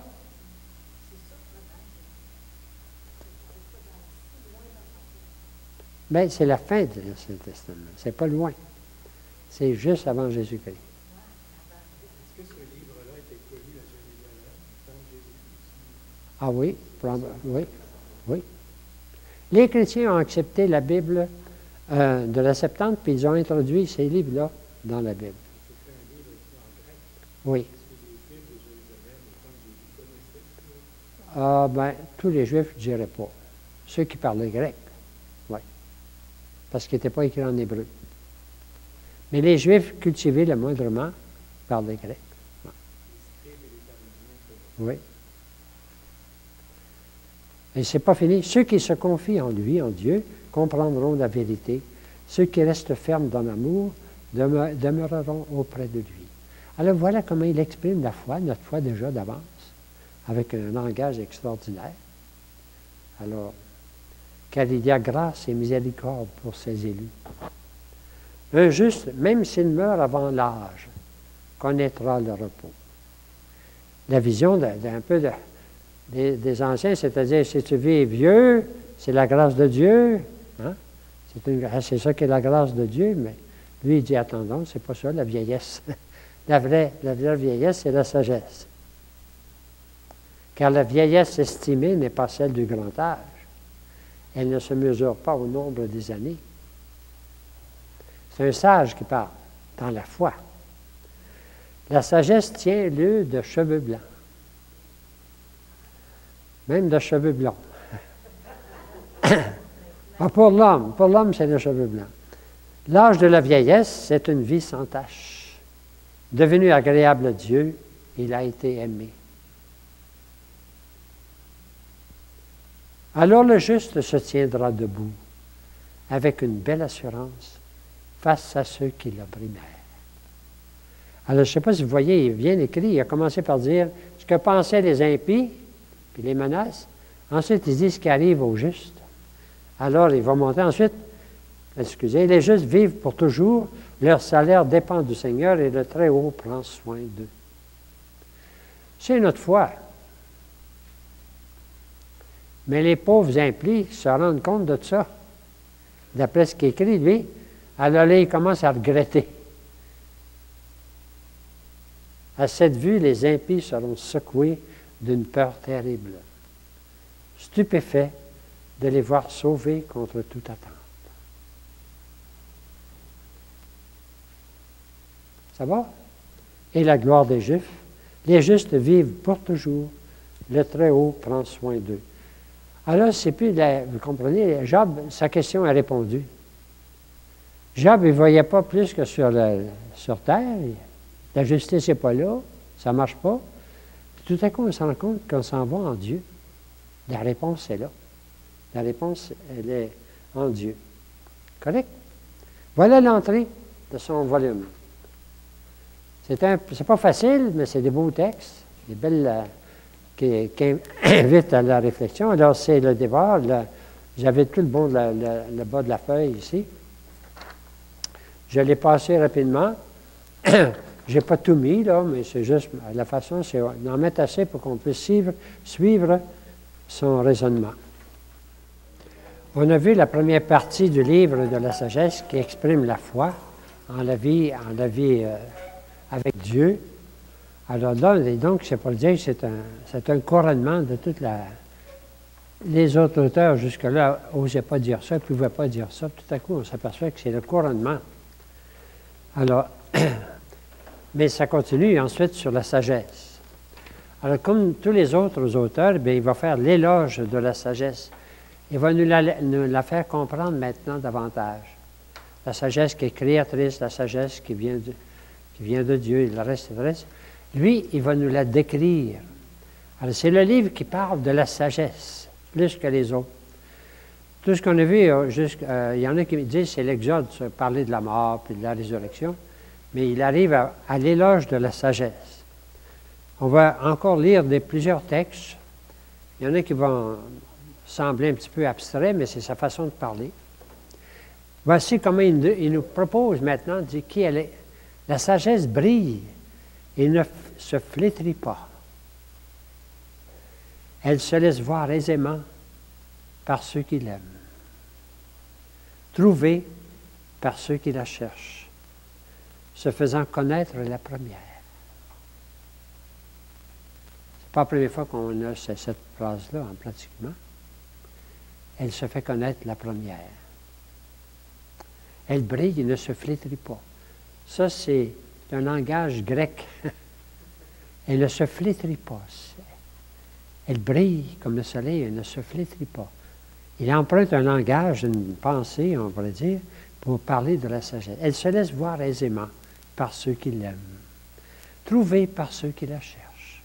A: Bien, c'est la fin de l'Ancien Testament. C'est pas loin. C'est juste avant Jésus-Christ.
C: Est-ce que ce livre-là était connu à Jérusalem, dans Jésus?
A: Ah oui, oui, oui. Les chrétiens ont accepté la Bible de la Septante, puis ils ont introduit ces livres-là dans la Bible.
C: C'était un livre écrit en grec.
A: Oui.
C: Est-ce que les Juifs de Jérusalem, au temps de Jésus, connaissaient?
A: Ah, bien, tous les Juifs, je ne dirais pas. Ceux qui parlaient grec, oui. Parce qu'il n'était pas écrit en hébreu. Mais les Juifs cultivés le moindrement parlaient grec. Oui. Et ce n'est pas fini. Ceux qui se confient en lui, en Dieu, comprendront la vérité. Ceux qui restent fermes dans l'amour demeureront auprès de lui. Alors voilà comment il exprime la foi, notre foi déjà d'avance, avec un langage extraordinaire. Alors, car il y a grâce et miséricorde pour ses élus. Un juste, même s'il meurt avant l'âge, connaîtra le repos. La vision d'un peu des anciens, c'est-à-dire, si tu vis vieux, c'est la grâce de Dieu. Hein? C'est ça qui est la grâce de Dieu, mais lui, il dit, attendons, c'est pas ça, la vieillesse. La vraie vieillesse, c'est la sagesse. Car la vieillesse estimée n'est pas celle du grand âge. Elle ne se mesure pas au nombre des années. C'est un sage qui parle, dans la foi. La sagesse tient lieu de cheveux blancs. Même de cheveux blonds. Ah, pour l'homme, c'est les cheveux blancs. L'âge de la vieillesse, c'est une vie sans tache. Devenu agréable à Dieu, il a été aimé. Alors le juste se tiendra debout, avec une belle assurance, face à ceux qui l'opprimèrent. Alors, je ne sais pas si vous voyez, il est bien écrit, il a commencé par dire ce que pensaient les impies, puis les menaces. Ensuite, il dit ce qui arrive aux justes. Alors, il va monter ensuite, excusez, les justes vivent pour toujours, leur salaire dépend du Seigneur et le Très-Haut prend soin d'eux. C'est notre foi. Mais les pauvres impies se rendent compte de ça. D'après ce qu'il écrit, lui, alors là, il commence à regretter. À cette vue, les impies seront secoués d'une peur terrible, stupéfaits de les voir sauvés contre toute attente. Ça va? Et la gloire des Juifs, les justes vivent pour toujours, le Très-Haut prend soin d'eux. Alors, c'est plus, vous comprenez, Job, sa question est répondue. Job, il ne voyait pas plus que sur terre. La justice n'est pas là, ça ne marche pas. Puis tout à coup, on se rend compte qu'on s'en va en Dieu. La réponse est là. La réponse, elle est en Dieu. Correct? Voilà l'entrée de son volume. C'est pas facile, mais c'est des beaux textes, des belles qui invitent à la réflexion. Alors, c'est le départ. J'avais tout le bas de la feuille ici. Je l'ai passé rapidement. Je n'ai pas tout mis, là, mais c'est juste la façon, c'est d'en mettre assez pour qu'on puisse suivre son raisonnement. On a vu la première partie du livre de la sagesse qui exprime la foi en la vie avec Dieu. Alors là, donc, c'est pour dire que c'est un couronnement de toute la... Les autres auteurs, jusque-là, n'osaient pas dire ça, ne pouvaient pas dire ça. Tout à coup, on s'aperçoit que c'est le couronnement. Alors, mais ça continue ensuite sur la sagesse. Alors, comme tous les autres auteurs, bien, il va faire l'éloge de la sagesse. Il va nous la faire comprendre maintenant davantage. La sagesse qui est créatrice, la sagesse qui vient de Dieu, et le reste. Lui, il va nous la décrire. Alors, c'est le livre qui parle de la sagesse, plus que les autres. Tout ce qu'on a vu, il y en a qui me disent c'est l'Exode, parler de la mort et de la résurrection, mais il arrive à l'éloge de la sagesse. On va encore lire plusieurs textes. Il y en a qui vont sembler un petit peu abstraits, mais c'est sa façon de parler. Voici comment il nous propose maintenant de dire qui elle est. La sagesse brille et ne se flétrit pas. Elle se laisse voir aisément par ceux qui l'aiment, trouvée par ceux qui la cherchent, se faisant connaître la première. C'est pas la première fois qu'on a cette phrase-là, pratiquement. Elle se fait connaître la première. Elle brille et ne se flétrit pas. Ça, c'est un langage grec. Elle ne se flétrit pas. Elle brille comme le soleil, elle ne se flétrit pas. Il emprunte un langage, une pensée, on pourrait dire, pour parler de la sagesse. Elle se laisse voir aisément par ceux qui l'aiment, trouvée par ceux qui la cherchent,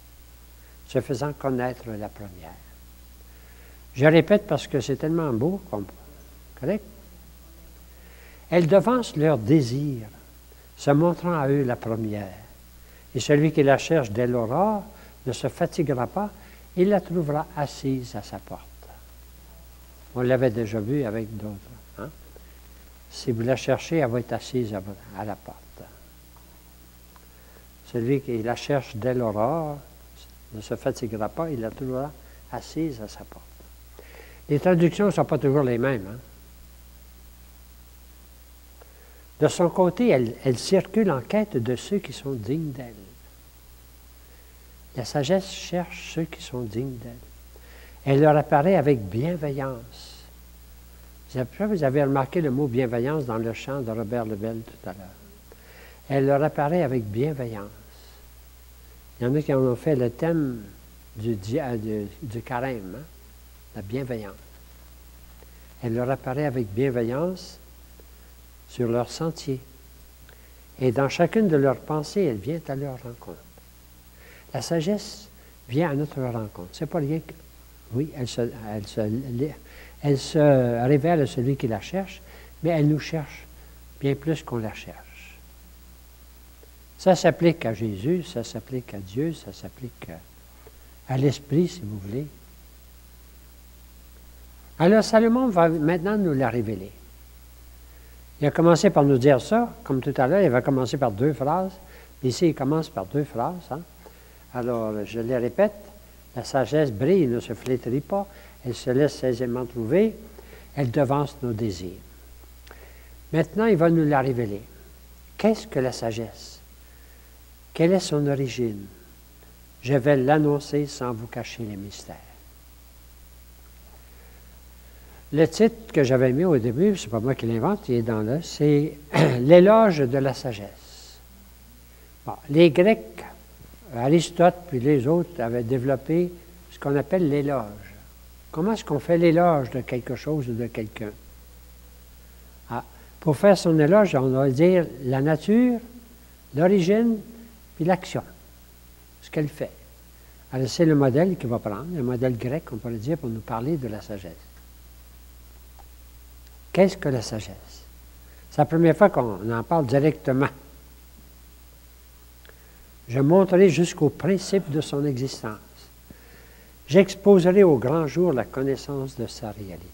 A: se faisant connaître la première. Je répète parce que c'est tellement beau, correct? Elle devance leur désir, se montrant à eux la première. Et celui qui la cherche dès l'aurore ne se fatiguera pas, il la trouvera assise à sa porte. On l'avait déjà vu avec d'autres. Hein? Si vous la cherchez, elle va être assise à la porte. Celui qui la cherche dès l'aurore ne se fatiguera pas, il la trouvera assise à sa porte. Les traductions ne sont pas toujours les mêmes. Hein? De son côté, elle circule en quête de ceux qui sont dignes d'elle. La sagesse cherche ceux qui sont dignes d'elle. Elle leur apparaît avec bienveillance. Vous avez remarqué le mot bienveillance dans le chant de Robert Lebel tout à l'heure. Elle leur apparaît avec bienveillance. Il y en a qui en ont fait le thème du carême, hein? La bienveillance. Elle leur apparaît avec bienveillance sur leur sentier. Et dans chacune de leurs pensées, elle vient à leur rencontre. La sagesse vient à notre rencontre. C'est pas rien que... Oui, elle se révèle à celui qui la cherche, mais elle nous cherche bien plus qu'on la cherche. Ça s'applique à Jésus, ça s'applique à Dieu, ça s'applique à l'Esprit, si vous voulez. Alors, Salomon va maintenant nous la révéler. Il a commencé par nous dire ça, comme tout à l'heure, il va commencer par 2 phrases. Ici, il commence par 2 phrases. Hein? Alors, je les répète. La sagesse brille, ne se flétrit pas. Elle se laisse aisément trouver. Elle devance nos désirs. Maintenant, il va nous la révéler. Qu'est-ce que la sagesse? Quelle est son origine? Je vais l'annoncer sans vous cacher les mystères. Le titre que j'avais mis au début, c'est pas moi qui l'invente, il est dans là, c'est l'éloge de la sagesse. Bon, les Grecs, Aristote puis les autres avaient développé ce qu'on appelle l'éloge. Comment est-ce qu'on fait l'éloge de quelque chose ou de quelqu'un? Ah, pour faire son éloge, on va dire la nature, l'origine puis l'action, ce qu'elle fait. Alors c'est le modèle qu'il va prendre, le modèle grec, on pourrait dire, pour nous parler de la sagesse. Qu'est-ce que la sagesse? C'est la première fois qu'on en parle directement. Je monterai jusqu'au principe de son existence. J'exposerai au grand jour la connaissance de sa réalité.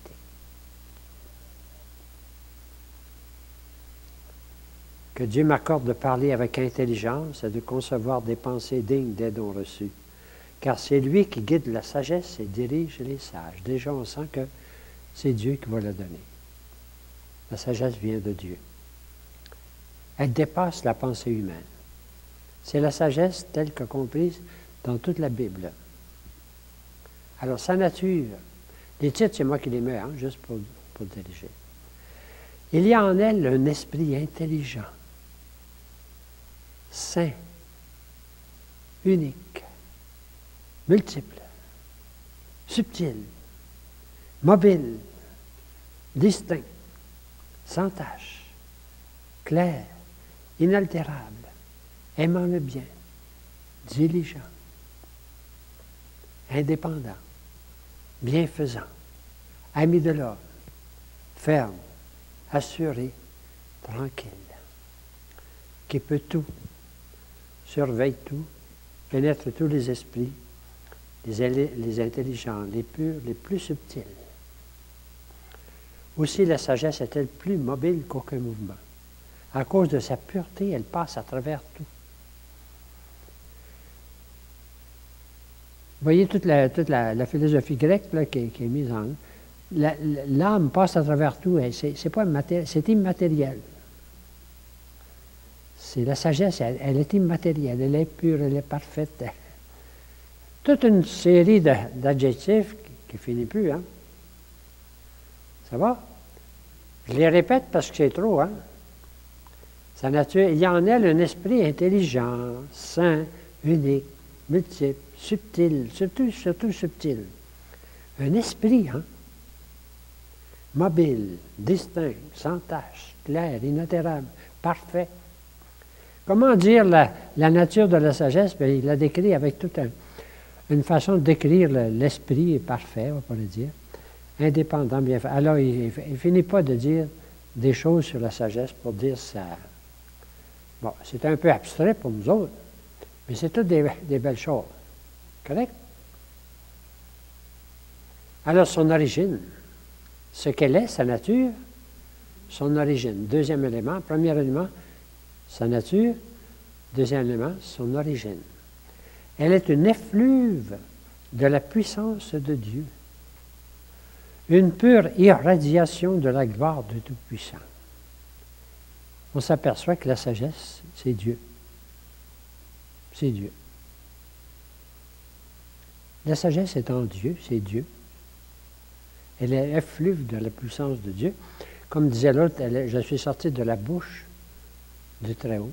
A: Que Dieu m'accorde de parler avec intelligence et de concevoir des pensées dignes des dons reçus. Car c'est lui qui guide la sagesse et dirige les sages. Déjà, on sent que c'est Dieu qui va la donner. La sagesse vient de Dieu. Elle dépasse la pensée humaine. C'est la sagesse telle que comprise dans toute la Bible. Alors, sa nature, les titres, c'est moi qui les mets, hein, juste pour diriger. Il y a en elle un esprit intelligent, saint, unique, multiple, subtil, mobile, distinct, sans tache, clair, inaltérable, aimant le bien, diligent, indépendant, bienfaisant, ami de l'homme, ferme, assuré, tranquille, qui peut tout, surveille tout, pénètre tous les esprits, les intelligents, les purs, les plus subtils. Aussi, la sagesse est-elle plus mobile qu'aucun mouvement. À cause de sa pureté, elle passe à travers tout. Vous voyez toute la philosophie grecque là, qui est mise en... L'âme passe à travers tout. C'est immatériel. C'est la sagesse, elle est immatérielle, elle est pure, elle est parfaite. Toute une série d'adjectifs qui ne finit plus, hein? Ça va? Je les répète parce que c'est trop, hein? Sa nature, il y en a un esprit intelligent, saint, unique, multiple, subtil, surtout subtil. Un esprit, hein? Mobile, distinct, sans tache, clair, inaltérable, parfait. Comment dire la nature de la sagesse? Bien, il l'a décrit avec toute une façon de décrire l'esprit parfait, on pourrait dire. Indépendant, bien fait. Alors, il ne finit pas de dire des choses sur la sagesse pour dire ça. Bon, c'est un peu abstrait pour nous autres, mais c'est toutes des belles choses. Correct? Alors, son origine, ce qu'elle est, sa nature, son origine. Deuxième élément, premier élément, sa nature. Deuxième élément, son origine. Elle est une effluve de la puissance de Dieu. Une pure irradiation de la gloire du Tout-Puissant. On s'aperçoit que la sagesse, c'est Dieu. C'est Dieu. La sagesse est en Dieu, c'est Dieu. Elle est effluve de la puissance de Dieu. Comme disait l'autre, je suis sorti de la bouche du Très-Haut.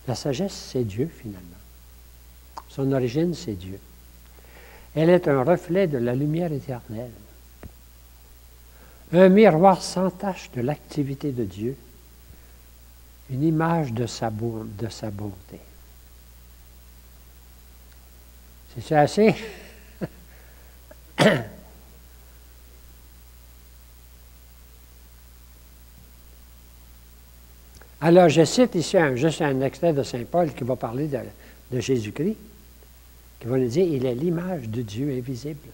A: La sagesse, c'est Dieu, finalement. Son origine, c'est Dieu. Elle est un reflet de la lumière éternelle. un miroir sans tache de l'activité de Dieu, une image de sa bonté. C'est assez? Alors, je cite ici juste un extrait de Saint Paul qui va parler de Jésus-Christ, qui va nous dire, il est l'image de Dieu invisible.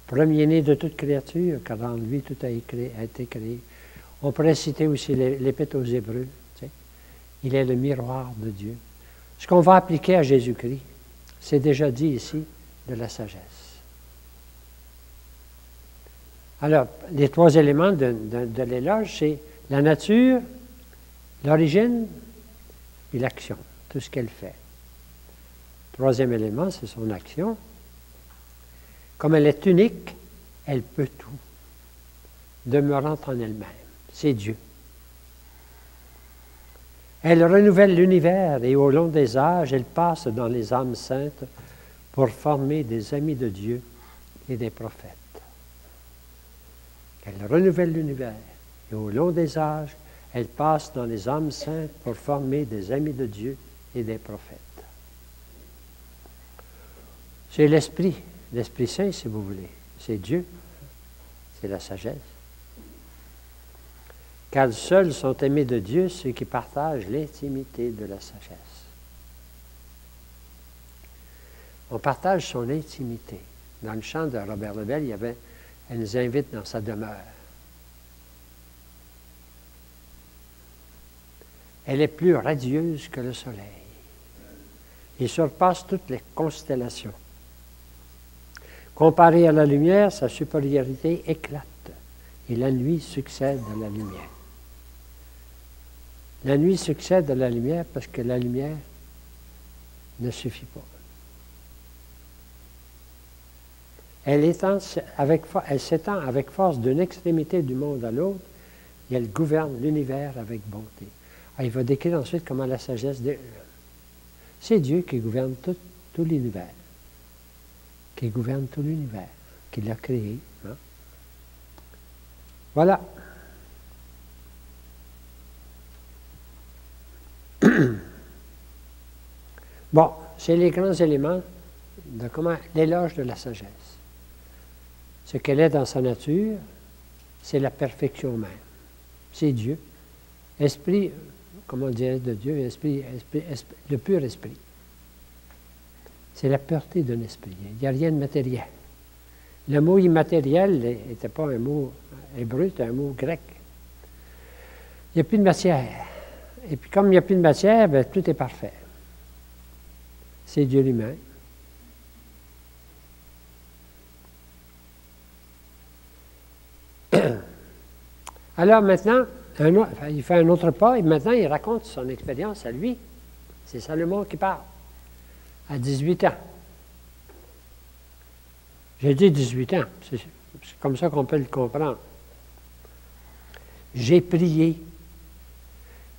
A: Premier-né de toute créature, car en lui tout a été créé. On pourrait citer aussi l'Épître aux Hébreux. Tu sais. Il est le miroir de Dieu. Ce qu'on va appliquer à Jésus-Christ, c'est déjà dit ici, de la sagesse. Alors, les trois éléments de l'éloge, c'est la nature, l'origine et l'action, tout ce qu'elle fait. Troisième élément, c'est son action. Comme elle est unique, elle peut tout, demeurant en elle-même. C'est Dieu. Elle renouvelle l'univers et au long des âges, elle passe dans les âmes saintes pour former des amis de Dieu et des prophètes. Elle renouvelle l'univers et au long des âges, elle passe dans les âmes saintes pour former des amis de Dieu et des prophètes. C'est l'Esprit Saint, si vous voulez. C'est Dieu. C'est la sagesse. Car seuls sont aimés de Dieu ceux qui partagent l'intimité de la sagesse. On partage son intimité. Dans le chant de Robert Lebel, il y avait « Elle nous invite dans sa demeure ». Elle est plus radieuse que le soleil et surpasse toutes les constellations. Comparée à la lumière, sa supériorité éclate et la nuit succède à la lumière. La nuit succède à la lumière parce que la lumière ne suffit pas. Elle s'étend avec force d'une extrémité du monde à l'autre et elle gouverne l'univers avec bonté. Il va décrire ensuite comment la sagesse... C'est Dieu qui gouverne tout l'univers. Qui gouverne tout l'univers, qui l'a créé. Hein? Voilà. Bon, c'est les grands éléments de comment l'éloge de la sagesse. Ce qu'elle est dans sa nature, c'est la perfection même. C'est Dieu. Esprit, comment dire de Dieu, esprit, le pur esprit. C'est la pureté d'un esprit. Il n'y a rien de matériel. Le mot immatériel n'était pas un mot hébreu, c'était un mot grec. Il n'y a plus de matière. Et puis comme il n'y a plus de matière, bien, tout est parfait. C'est Dieu lui-même. Alors maintenant, il fait un autre pas et maintenant il raconte son expérience à lui. C'est Salomon qui parle. À 18 ans. J'ai dit 18 ans, c'est comme ça qu'on peut le comprendre. J'ai prié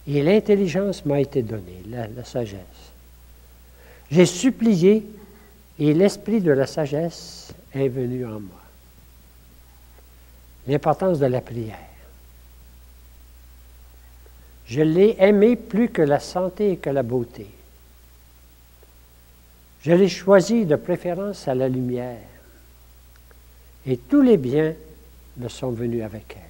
A: et l'intelligence m'a été donnée, la sagesse. J'ai supplié et l'esprit de la sagesse est venu en moi. L'importance de la prière. Je l'ai aimé plus que la santé et que la beauté. Je l'ai choisi de préférence à la lumière, et tous les biens me sont venus avec elle.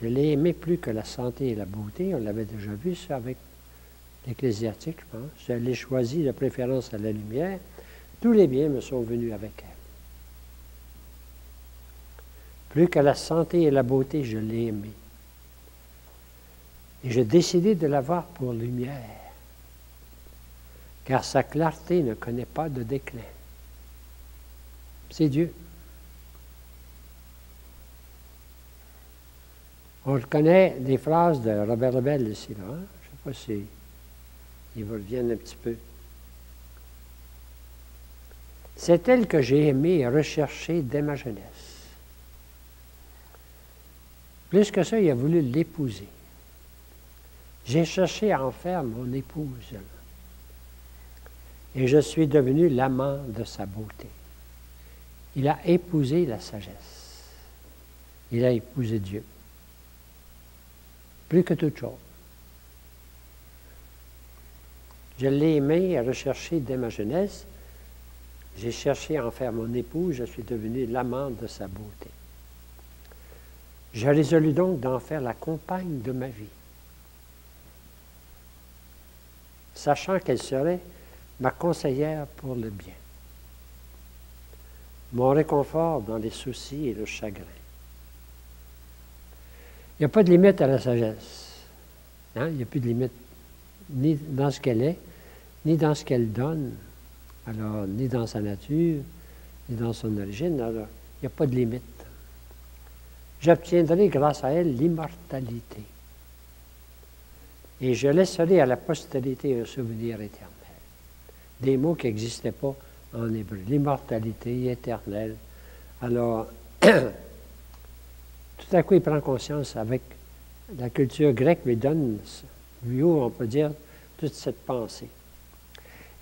A: Je l'ai aimé plus que la santé et la beauté, on l'avait déjà vu ça avec l'Ecclésiastique, je pense. Je l'ai choisi de préférence à la lumière, tous les biens me sont venus avec elle. Plus que la santé et la beauté, je l'ai aimé. Et j'ai décidé de l'avoir pour lumière, car sa clarté ne connaît pas de déclin. C'est Dieu. On reconnaît des phrases de Robert Lebel ici, là. Hein? Je ne sais pas si ils vous reviennent un petit peu. C'est elle que j'ai aimé et recherché dès ma jeunesse. Plus que ça, il a voulu l'épouser. J'ai cherché à en faire mon épouse. Et je suis devenu l'amant de sa beauté. Il a épousé la sagesse. Il a épousé Dieu. Plus que toute chose. Je l'ai aimé et recherché dès ma jeunesse. J'ai cherché à en faire mon épouse. Je suis devenu l'amant de sa beauté. Je résolus donc d'en faire la compagne de ma vie, sachant qu'elle serait ma conseillère pour le bien, mon réconfort dans les soucis et le chagrin. Il n'y a pas de limite à la sagesse. Hein? Il n'y a plus de limite ni dans ce qu'elle est, ni dans ce qu'elle donne, alors ni dans sa nature, ni dans son origine. Alors, il n'y a pas de limite. J'obtiendrai grâce à elle l'immortalité. Et je laisserai à la postérité un souvenir éternel. Des mots qui n'existaient pas en hébreu. L'immortalité éternelle. Alors, tout à coup, il prend conscience avec la culture grecque lui donne, lui ouvre, on peut dire, toute cette pensée.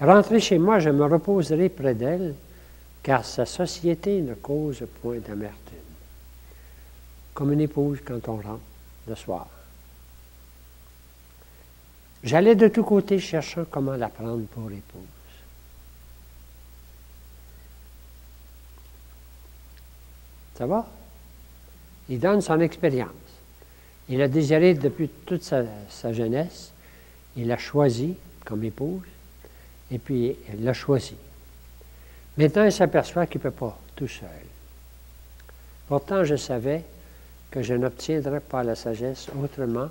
A: Rentré chez moi, je me reposerai près d'elle, car sa société ne cause point d'amertume. Comme une épouse quand on rentre le soir. J'allais de tous côtés cherchant comment la prendre pour épouse. Ça va? Il donne son expérience. Il a désiré depuis toute sa jeunesse. Il l'a choisi comme épouse. Et puis, il l'a choisi. Maintenant, il s'aperçoit qu'il ne peut pas, tout seul. Pourtant, je savais que je n'obtiendrais pas la sagesse autrement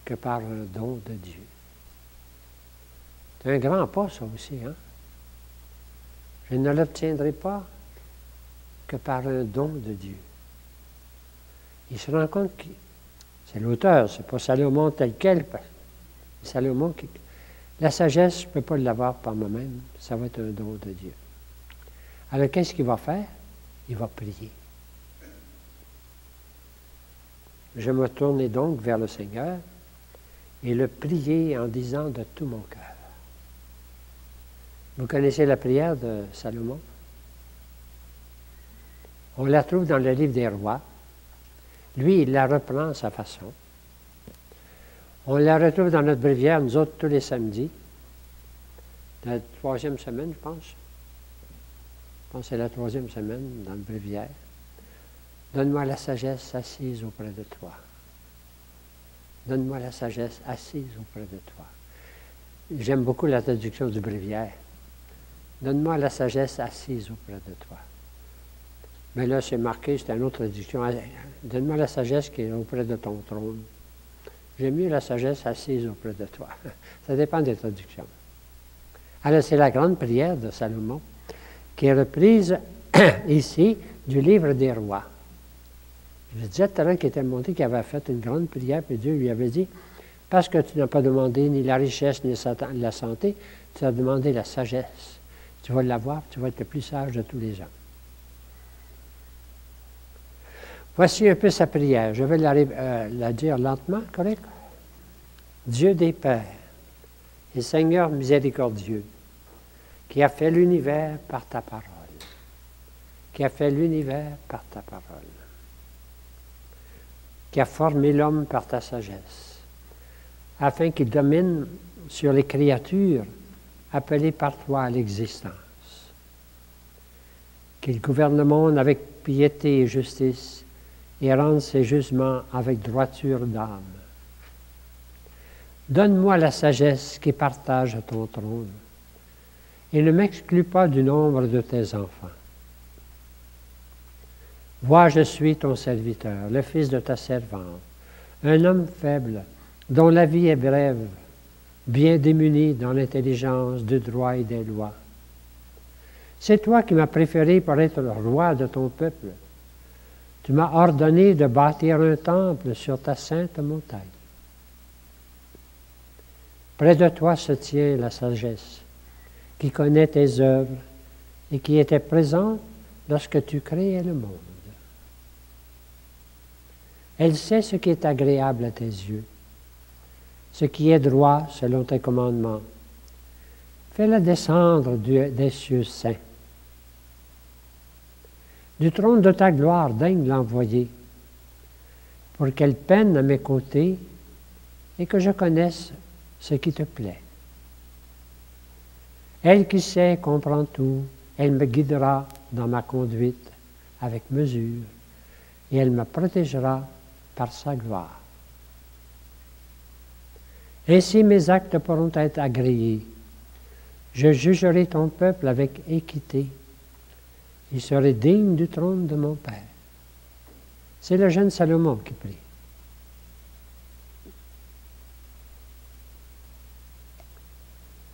A: que par un don de Dieu. C'est un grand pas, ça aussi, hein? Je ne l'obtiendrai pas que par un don de Dieu. Il se rend compte que c'est l'auteur, c'est pas Salomon tel quel. Salomon qui... La sagesse, je ne peux pas l'avoir par moi-même, ça va être un don de Dieu. Alors, qu'est-ce qu'il va faire? Il va prier. Je me tournai donc vers le Seigneur et le priai en disant de tout mon cœur. Vous connaissez la prière de Salomon? On la trouve dans le livre des Rois. Lui, il la reprend à sa façon. On la retrouve dans notre bréviaire, nous autres, tous les samedis. La 3e semaine, je pense. Je pense que c'est la 3e semaine dans le bréviaire. Donne-moi la sagesse assise auprès de toi. Donne-moi la sagesse assise auprès de toi. J'aime beaucoup la traduction du bréviaire. Donne-moi la sagesse assise auprès de toi. Mais là, c'est marqué, c'est une autre traduction. Donne-moi la sagesse qui est auprès de ton trône. J'aime mieux la sagesse assise auprès de toi. Ça dépend des traductions. Alors, c'est la grande prière de Salomon qui est reprise ici du livre des Rois. Je disais tout à l'heure qu'il était monté, qu'il avait fait une grande prière, puis Dieu lui avait dit, parce que tu n'as pas demandé ni la richesse ni la santé, tu as demandé la sagesse. Tu vas l'avoir, tu vas être le plus sage de tous les hommes. Voici un peu sa prière. Je vais la dire lentement, correct? Dieu des pères et Seigneur miséricordieux, qui a fait l'univers par ta parole, qui a fait l'univers par ta parole, qui a formé l'homme par ta sagesse, afin qu'il domine sur les créatures appelées par toi à l'existence, qu'il gouverne le monde avec piété et justice, et rende ses jugements avec droiture d'âme. Donne-moi la sagesse qui partage ton trône, et ne m'exclus pas du nombre de tes enfants. Vois, je suis ton serviteur, le fils de ta servante, un homme faible, dont la vie est brève, bien démuni dans l'intelligence du droit et des lois. C'est toi qui m'as préféré pour être le roi de ton peuple. Tu m'as ordonné de bâtir un temple sur ta sainte montagne. Près de toi se tient la sagesse, qui connaît tes œuvres et qui était présente lorsque tu créais le monde. Elle sait ce qui est agréable à tes yeux, ce qui est droit selon tes commandements. Fais-la descendre des cieux saints. Du trône de ta gloire, daigne l'envoyer, pour qu'elle peine à mes côtés et que je connaisse ce qui te plaît. Elle qui sait comprend tout, elle me guidera dans ma conduite avec mesure et elle me protégera par sa gloire. Ainsi mes actes pourront être agréés. Je jugerai ton peuple avec équité et serai digne du trône de mon Père. C'est le jeune Salomon qui prie.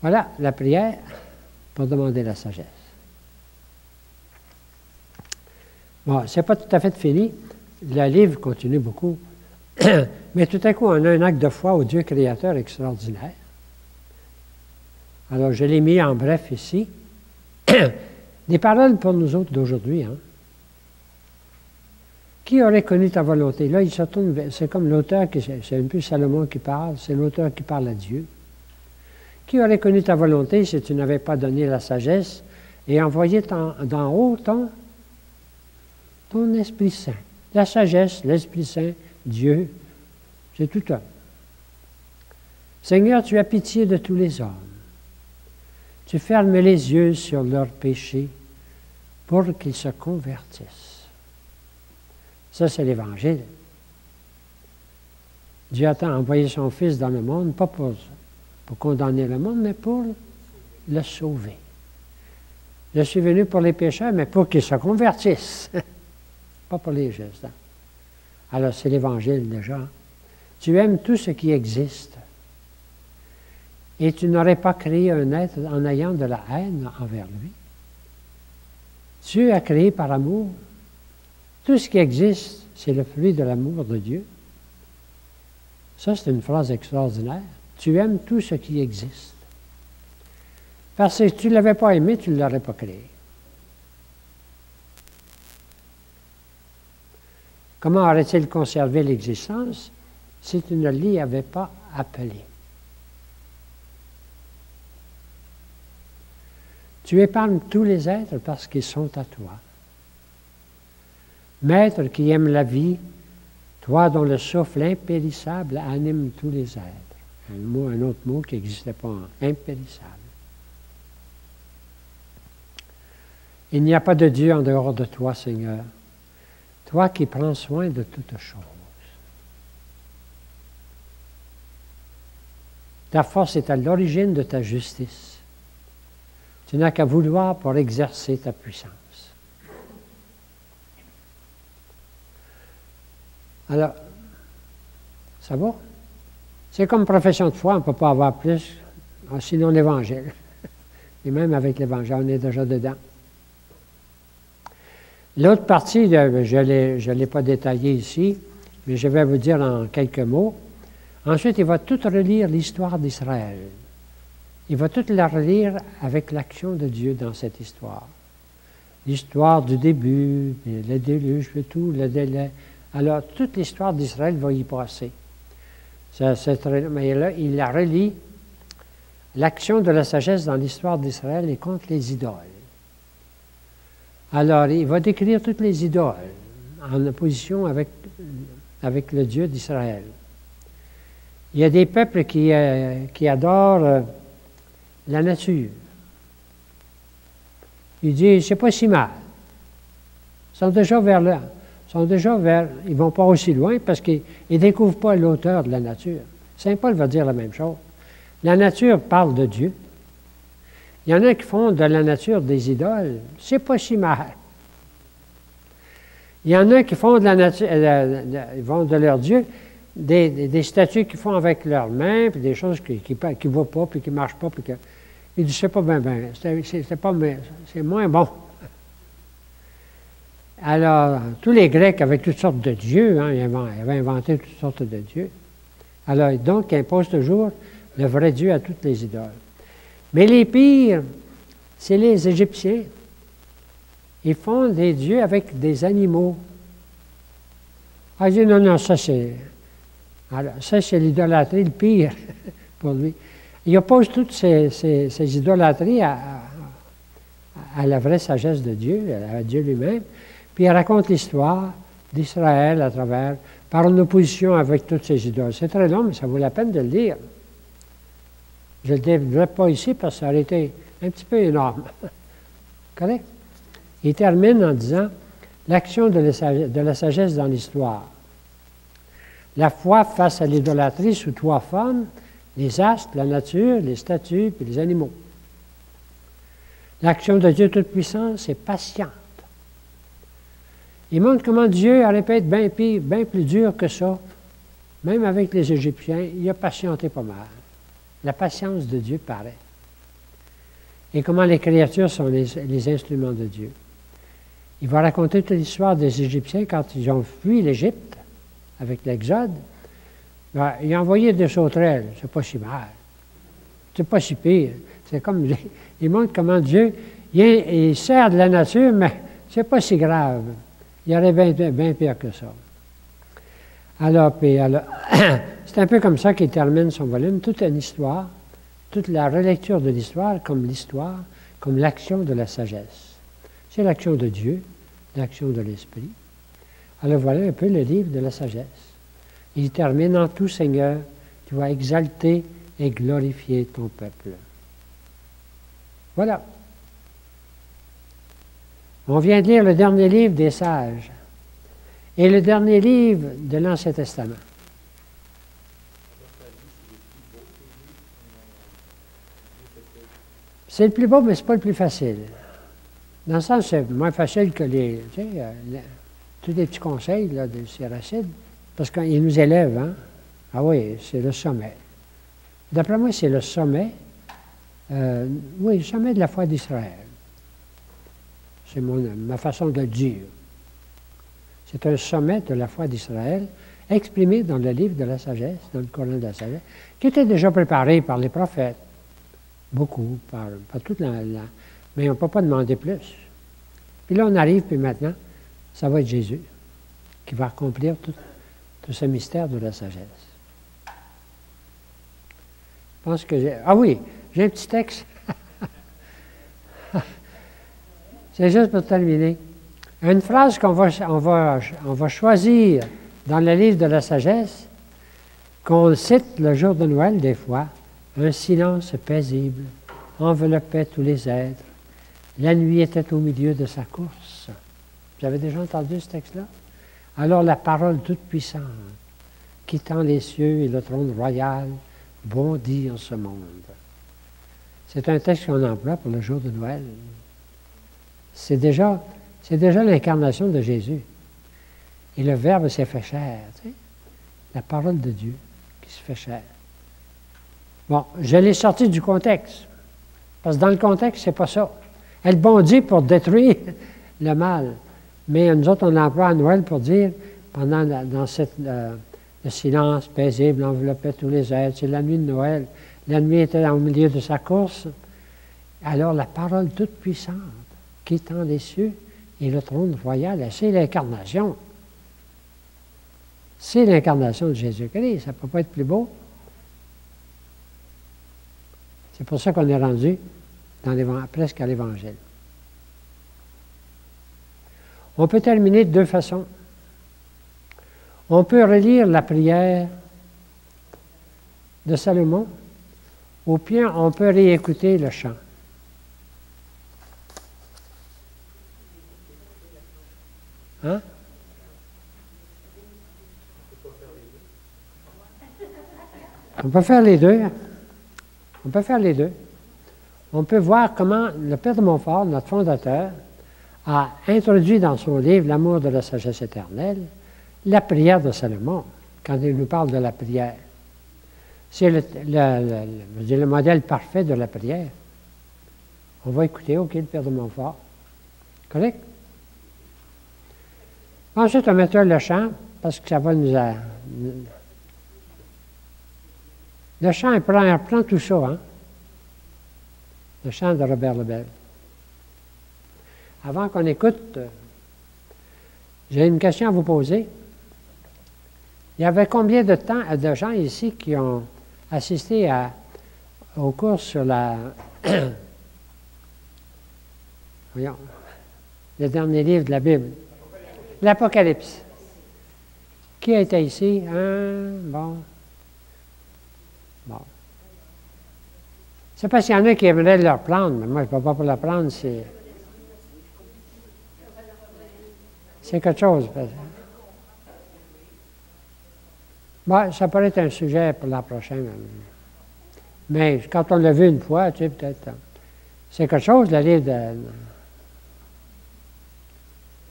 A: Voilà la prière pour demander la sagesse. Bon, c'est pas tout à fait fini. Le livre continue beaucoup. Mais tout à coup, on a un acte de foi au Dieu créateur extraordinaire. Alors, je l'ai mis en bref ici. Des paroles pour nous autres d'aujourd'hui. Hein? Qui aurait connu ta volonté? Là, il se tourne, c'est comme l'auteur, c'est un peu Salomon qui parle, c'est l'auteur qui parle à Dieu. Qui aurait connu ta volonté si tu n'avais pas donné la sagesse et envoyé d'en haut ton Esprit Saint? La sagesse, l'Esprit Saint, Dieu, c'est tout un. Seigneur, tu as pitié de tous les hommes. Tu fermes les yeux sur leurs péchés pour qu'ils se convertissent. Ça, c'est l'Évangile. Dieu a envoyé son Fils dans le monde, pas pour condamner le monde, mais pour le sauver. Je suis venu pour les pécheurs, mais pour qu'ils se convertissent. Pas pour les justes. Hein? Alors, c'est l'Évangile déjà. Tu aimes tout ce qui existe. Et tu n'aurais pas créé un être en ayant de la haine envers lui. Dieu a créé par amour. Tout ce qui existe, c'est le fruit de l'amour de Dieu. Ça, c'est une phrase extraordinaire. Tu aimes tout ce qui existe. Parce que si tu ne l'avais pas aimé, tu ne l'aurais pas créé. Comment aurait-il conservé l'existence si tu ne l'y avais pas appelé? Tu épargnes tous les êtres parce qu'ils sont à toi. Maître qui aime la vie, toi dont le souffle impérissable anime tous les êtres. Un autre mot qui n'existait pas, impérissable. Il n'y a pas de Dieu en dehors de toi, Seigneur. Toi qui prends soin de toutes choses. Ta force est à l'origine de ta justice. Tu n'as qu'à vouloir pour exercer ta puissance. Alors, ça va? C'est comme profession de foi, on ne peut pas avoir plus, sinon l'Évangile. Et même avec l'Évangile, on est déjà dedans. L'autre partie, je ne l'ai pas détaillé ici, mais je vais vous dire en quelques mots. Ensuite, il va tout relire l'histoire d'Israël. Il va tout la relire avec l'action de Dieu dans cette histoire. L'histoire du début, le déluge, tout, le délai. Alors, toute l'histoire d'Israël va y passer. Mais là, il la relie. L'action de la sagesse dans l'histoire d'Israël est contre les idoles. Alors, il va décrire toutes les idoles en opposition avec le Dieu d'Israël. Il y a des peuples qui adorent la nature. Il dit, c'est pas si mal. Ils sont déjà vers là. Ils ne vont pas aussi loin parce qu'ils ne découvrent pas l'auteur de la nature. Saint Paul va dire la même chose. La nature parle de Dieu. Il y en a qui font de la nature des idoles. C'est pas si mal. Il y en a qui font de la nature, ils vont de leur Dieu, des statues qu'ils font avec leurs mains, puis des choses qui ne voient pas, puis qui ne marchent pas. Puis il dit, c'est pas bien, c'est moins bon. Alors, tous les Grecs avaient toutes sortes de dieux, hein, ils avaient inventé toutes sortes de dieux. Alors, donc, ils imposent toujours le vrai Dieu à toutes les idoles. Mais les pires, c'est les Égyptiens. Ils font des dieux avec des animaux. Ah, il dit, non, ça c'est l'idolâtrie le pire pour lui. Il oppose toutes ces idolâtries à la vraie sagesse de Dieu, à Dieu lui-même. Puis il raconte l'histoire d'Israël à travers par une opposition avec toutes ces idoles. C'est très long, mais ça vaut la peine de le lire. Je ne le développe pas ici parce que ça aurait été un petit peu énorme. Correct? Il termine en disant l'action de la sagesse dans l'histoire. La foi face à l'idolâtrie sous 3 formes, les astres, la nature, les statues et les animaux. L'action de Dieu Tout-Puissant, c'est patiente. Il montre comment Dieu aurait pu être bien pire, bien plus dur que ça. Même avec les Égyptiens, il a patienté pas mal. La patience de Dieu paraît. Et comment les créatures sont les instruments de Dieu. Il va raconter toute l'histoire des Égyptiens quand ils ont fui l'Égypte avec l'Exode. Ben, il a envoyé des sauterelles. C'est pas si mal. C'est pas si pire. C'est comme, il montre comment Dieu, il sert de la nature, mais c'est pas si grave. Il y aurait bien pire que ça. Alors, c'est un peu comme ça qu'il termine son volume, toute une histoire, toute la relecture de l'histoire, comme l'action de la sagesse. C'est l'action de Dieu, l'action de l'Esprit. Alors voilà un peu le livre de la sagesse. Il termine en tout Seigneur, tu vas exalter et glorifier ton peuple. Voilà. On vient de lire le dernier livre des sages et le dernier livre de l'Ancien Testament. C'est le plus beau, mais ce n'est pas le plus facile. Dans le sens, c'est moins facile que tous les petits conseils là, de Siracide, parce qu'il nous élève. Hein? Ah oui, c'est le sommet. D'après moi, c'est le sommet. Oui, le sommet de la foi d'Israël. C'est ma façon de le dire. C'est un sommet de la foi d'Israël, exprimé dans le livre de la sagesse, dans le Coran de la sagesse, qui était déjà préparé par les prophètes. Beaucoup, par toute mais on ne peut pas demander plus. Puis là, on arrive, puis maintenant, ça va être Jésus qui va accomplir tout ce mystère de la sagesse. Je pense que ah oui, j'ai un petit texte. C'est juste pour terminer. Une phrase qu'on va choisir dans le livre de la sagesse, qu'on cite le jour de Noël des fois. Un silence paisible enveloppait tous les êtres. La nuit était au milieu de sa course. Vous avez déjà entendu ce texte-là? Alors la parole toute-puissante, quittant les cieux et le trône royal, bondit en ce monde. C'est un texte qu'on emploie pour le jour de Noël. C'est déjà l'incarnation de Jésus. Et le Verbe s'est fait chair. Tu sais? La parole de Dieu qui se fait chair. Bon, je l'ai sorti du contexte. Parce que dans le contexte, c'est pas ça. Elle bondit pour détruire le mal. Mais nous autres, on l'emploie à Noël pour dire, le silence paisible enveloppait tous les êtres. C'est la nuit de Noël. La nuit était au milieu de sa course. Alors la parole toute puissante, quittant les cieux et le trône royal, c'est l'incarnation. C'est l'incarnation de Jésus-Christ. Ça ne peut pas être plus beau. C'est pour ça qu'on est rendu presque à l'Évangile. On peut terminer de 2 façons. On peut relire la prière de Salomon, ou bien on peut réécouter le chant. Hein? On peut faire les deux. On peut faire les deux. On peut voir comment le Père de Montfort, notre fondateur, a introduit dans son livre L'amour de la sagesse éternelle la prière de Salomon, quand il nous parle de la prière. C'est le modèle parfait de la prière. On va écouter, OK, le Père de Montfort. Correct? Ensuite, on mettra le chant, parce que ça va nous... Le chant, il prend tout ça, hein? Le chant de Robert Lebel. Avant qu'on écoute, j'ai une question à vous poser. Il y avait combien de gens ici qui ont assisté au cours sur le dernier livre de la Bible? L'Apocalypse. Qui était ici? Bon. Bon. C'est parce qu'il y en a qui aimeraient le prendre, mais moi, je ne peux pas pour la prendre. C'est quelque chose. Bon, ça pourrait être un sujet pour la prochaine. Mais quand on l'a vu une fois, tu sais, peut-être. C'est quelque chose, le livre de.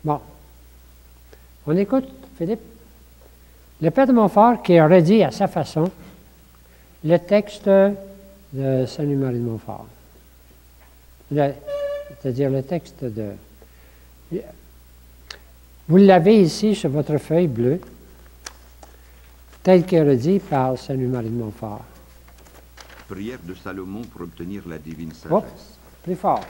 A: Bon. On écoute, Philippe. Le Père de Montfort qui a redit à sa façon le texte de Saint-Louis-Marie de Montfort. C'est-à-dire le texte de. Vous l'avez ici sur votre feuille bleue, tel qu'il est redit par Saint-Louis-Marie de Montfort.
D: Prière de Salomon pour obtenir la divine sagesse.
A: Oh, plus fort.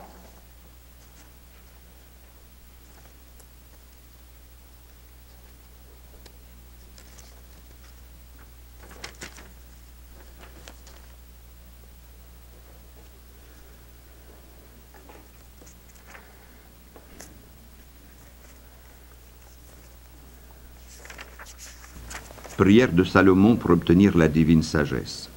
D: Prière de Salomon pour obtenir la divine sagesse.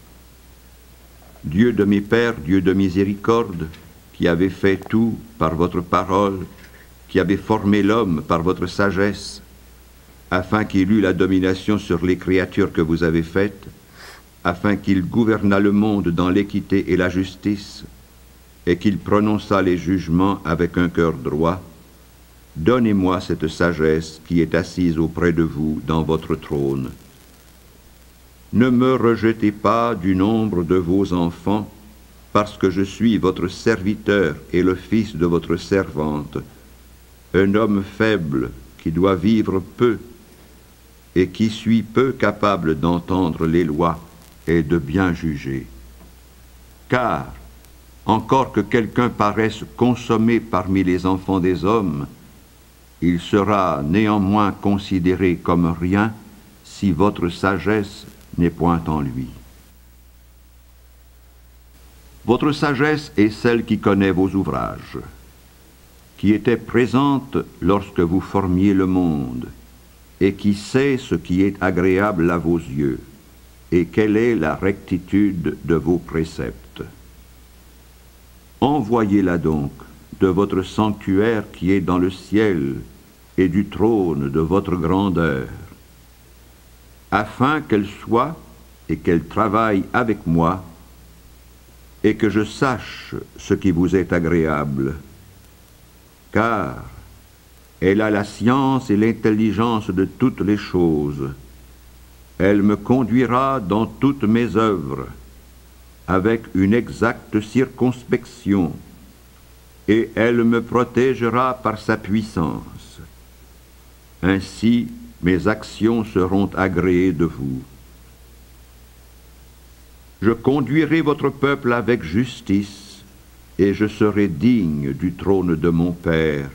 D: Dieu de mes pères, Dieu de miséricorde, qui avez fait tout par votre parole, qui avez formé l'homme par votre sagesse, afin qu'il eût la domination sur les créatures que vous avez faites, afin qu'il gouvernât le monde dans l'équité et la justice, et qu'il prononçât les jugements avec un cœur droit, donnez-moi cette sagesse qui est assise auprès de vous dans votre trône. Ne me rejetez pas du nombre de vos enfants, parce que je suis votre serviteur et le fils de votre servante, un homme faible qui doit vivre peu et qui suis peu capable d'entendre les lois et de bien juger. Car, encore que quelqu'un paraisse consommé parmi les enfants des hommes, il sera néanmoins considéré comme rien si votre sagesse n'est point en lui. Votre sagesse est celle qui connaît vos ouvrages, qui était présente lorsque vous formiez le monde, et qui sait ce qui est agréable à vos yeux, et quelle est la rectitude de vos préceptes. Envoyez-la donc de votre sanctuaire qui est dans le ciel, et du trône de votre grandeur, afin qu'elle soit et qu'elle travaille avec moi, et que je sache ce qui vous est agréable. Car elle a la science et l'intelligence de toutes les choses. Elle me conduira dans toutes mes œuvres, avec une exacte circonspection, et elle me protégera par sa puissance. Ainsi, mes actions seront agréées de vous. Je conduirai votre peuple avec justice, et je serai digne du trône de mon Père.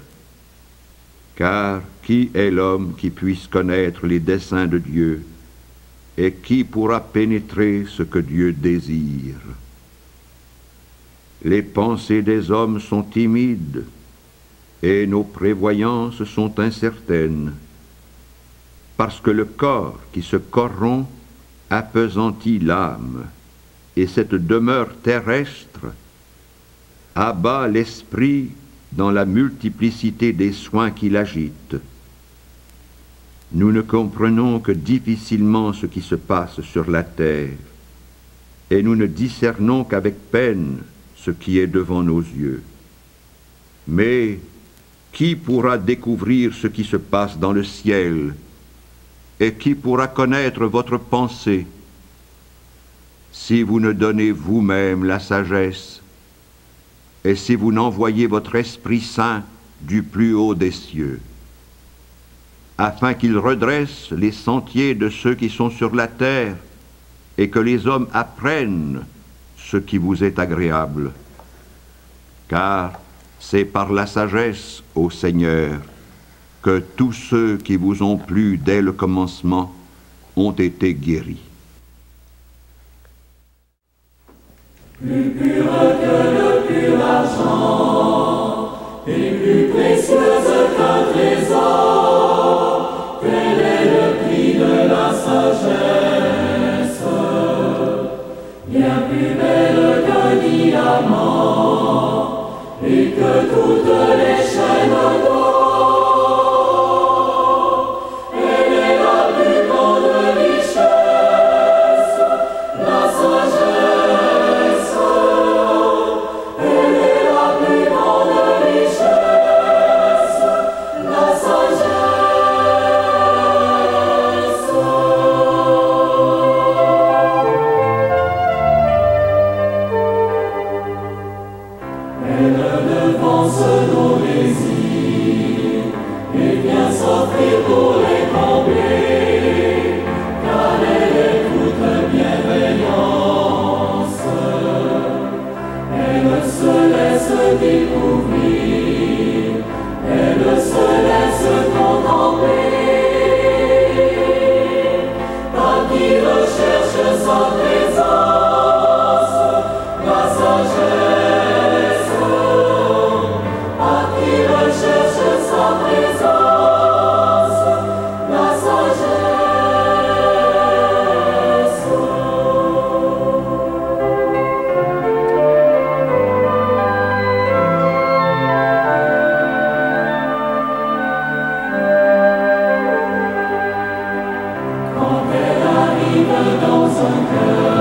D: Car qui est l'homme qui puisse connaître les desseins de Dieu, et qui pourra pénétrer ce que Dieu désire? Les pensées des hommes sont timides, et nos prévoyances sont incertaines, parce que le corps qui se corrompt appesantit l'âme, et cette demeure terrestre abat l'esprit dans la multiplicité des soins qui l'agitent. Nous ne comprenons que difficilement ce qui se passe sur la terre, et nous ne discernons qu'avec peine ce qui est devant nos yeux. Mais qui pourra découvrir ce qui se passe dans le ciel, et qui pourra connaître votre pensée, si vous ne donnez vous-même la sagesse, et si vous n'envoyez votre Esprit Saint du plus haut des cieux, afin qu'il redresse les sentiers de ceux qui sont sur la terre, et que les hommes apprennent ce qui vous est agréable. Car c'est par la sagesse, ô Seigneur, que tous ceux qui vous ont plu dès le commencement ont été guéris.
B: Plus pur que le pur argent, et plus précieuse qu'un trésor, tel est le prix de la sagesse, bien plus belle qu'un diamant, et que toutes les chaînes d'or. Elle est la plus grande richesse, la sagesse. Elle est la plus grande richesse, la sagesse. Elle devance nos désirs et vient s'offrir pour les combler, car elle est toute bienveillance. Elle se laisse découvrir, elle se laisse contempler, par qui recherche sa présence, la sagesse. Par qui recherche sa présence, la sagesse. Quand elle arrive dans un cœur,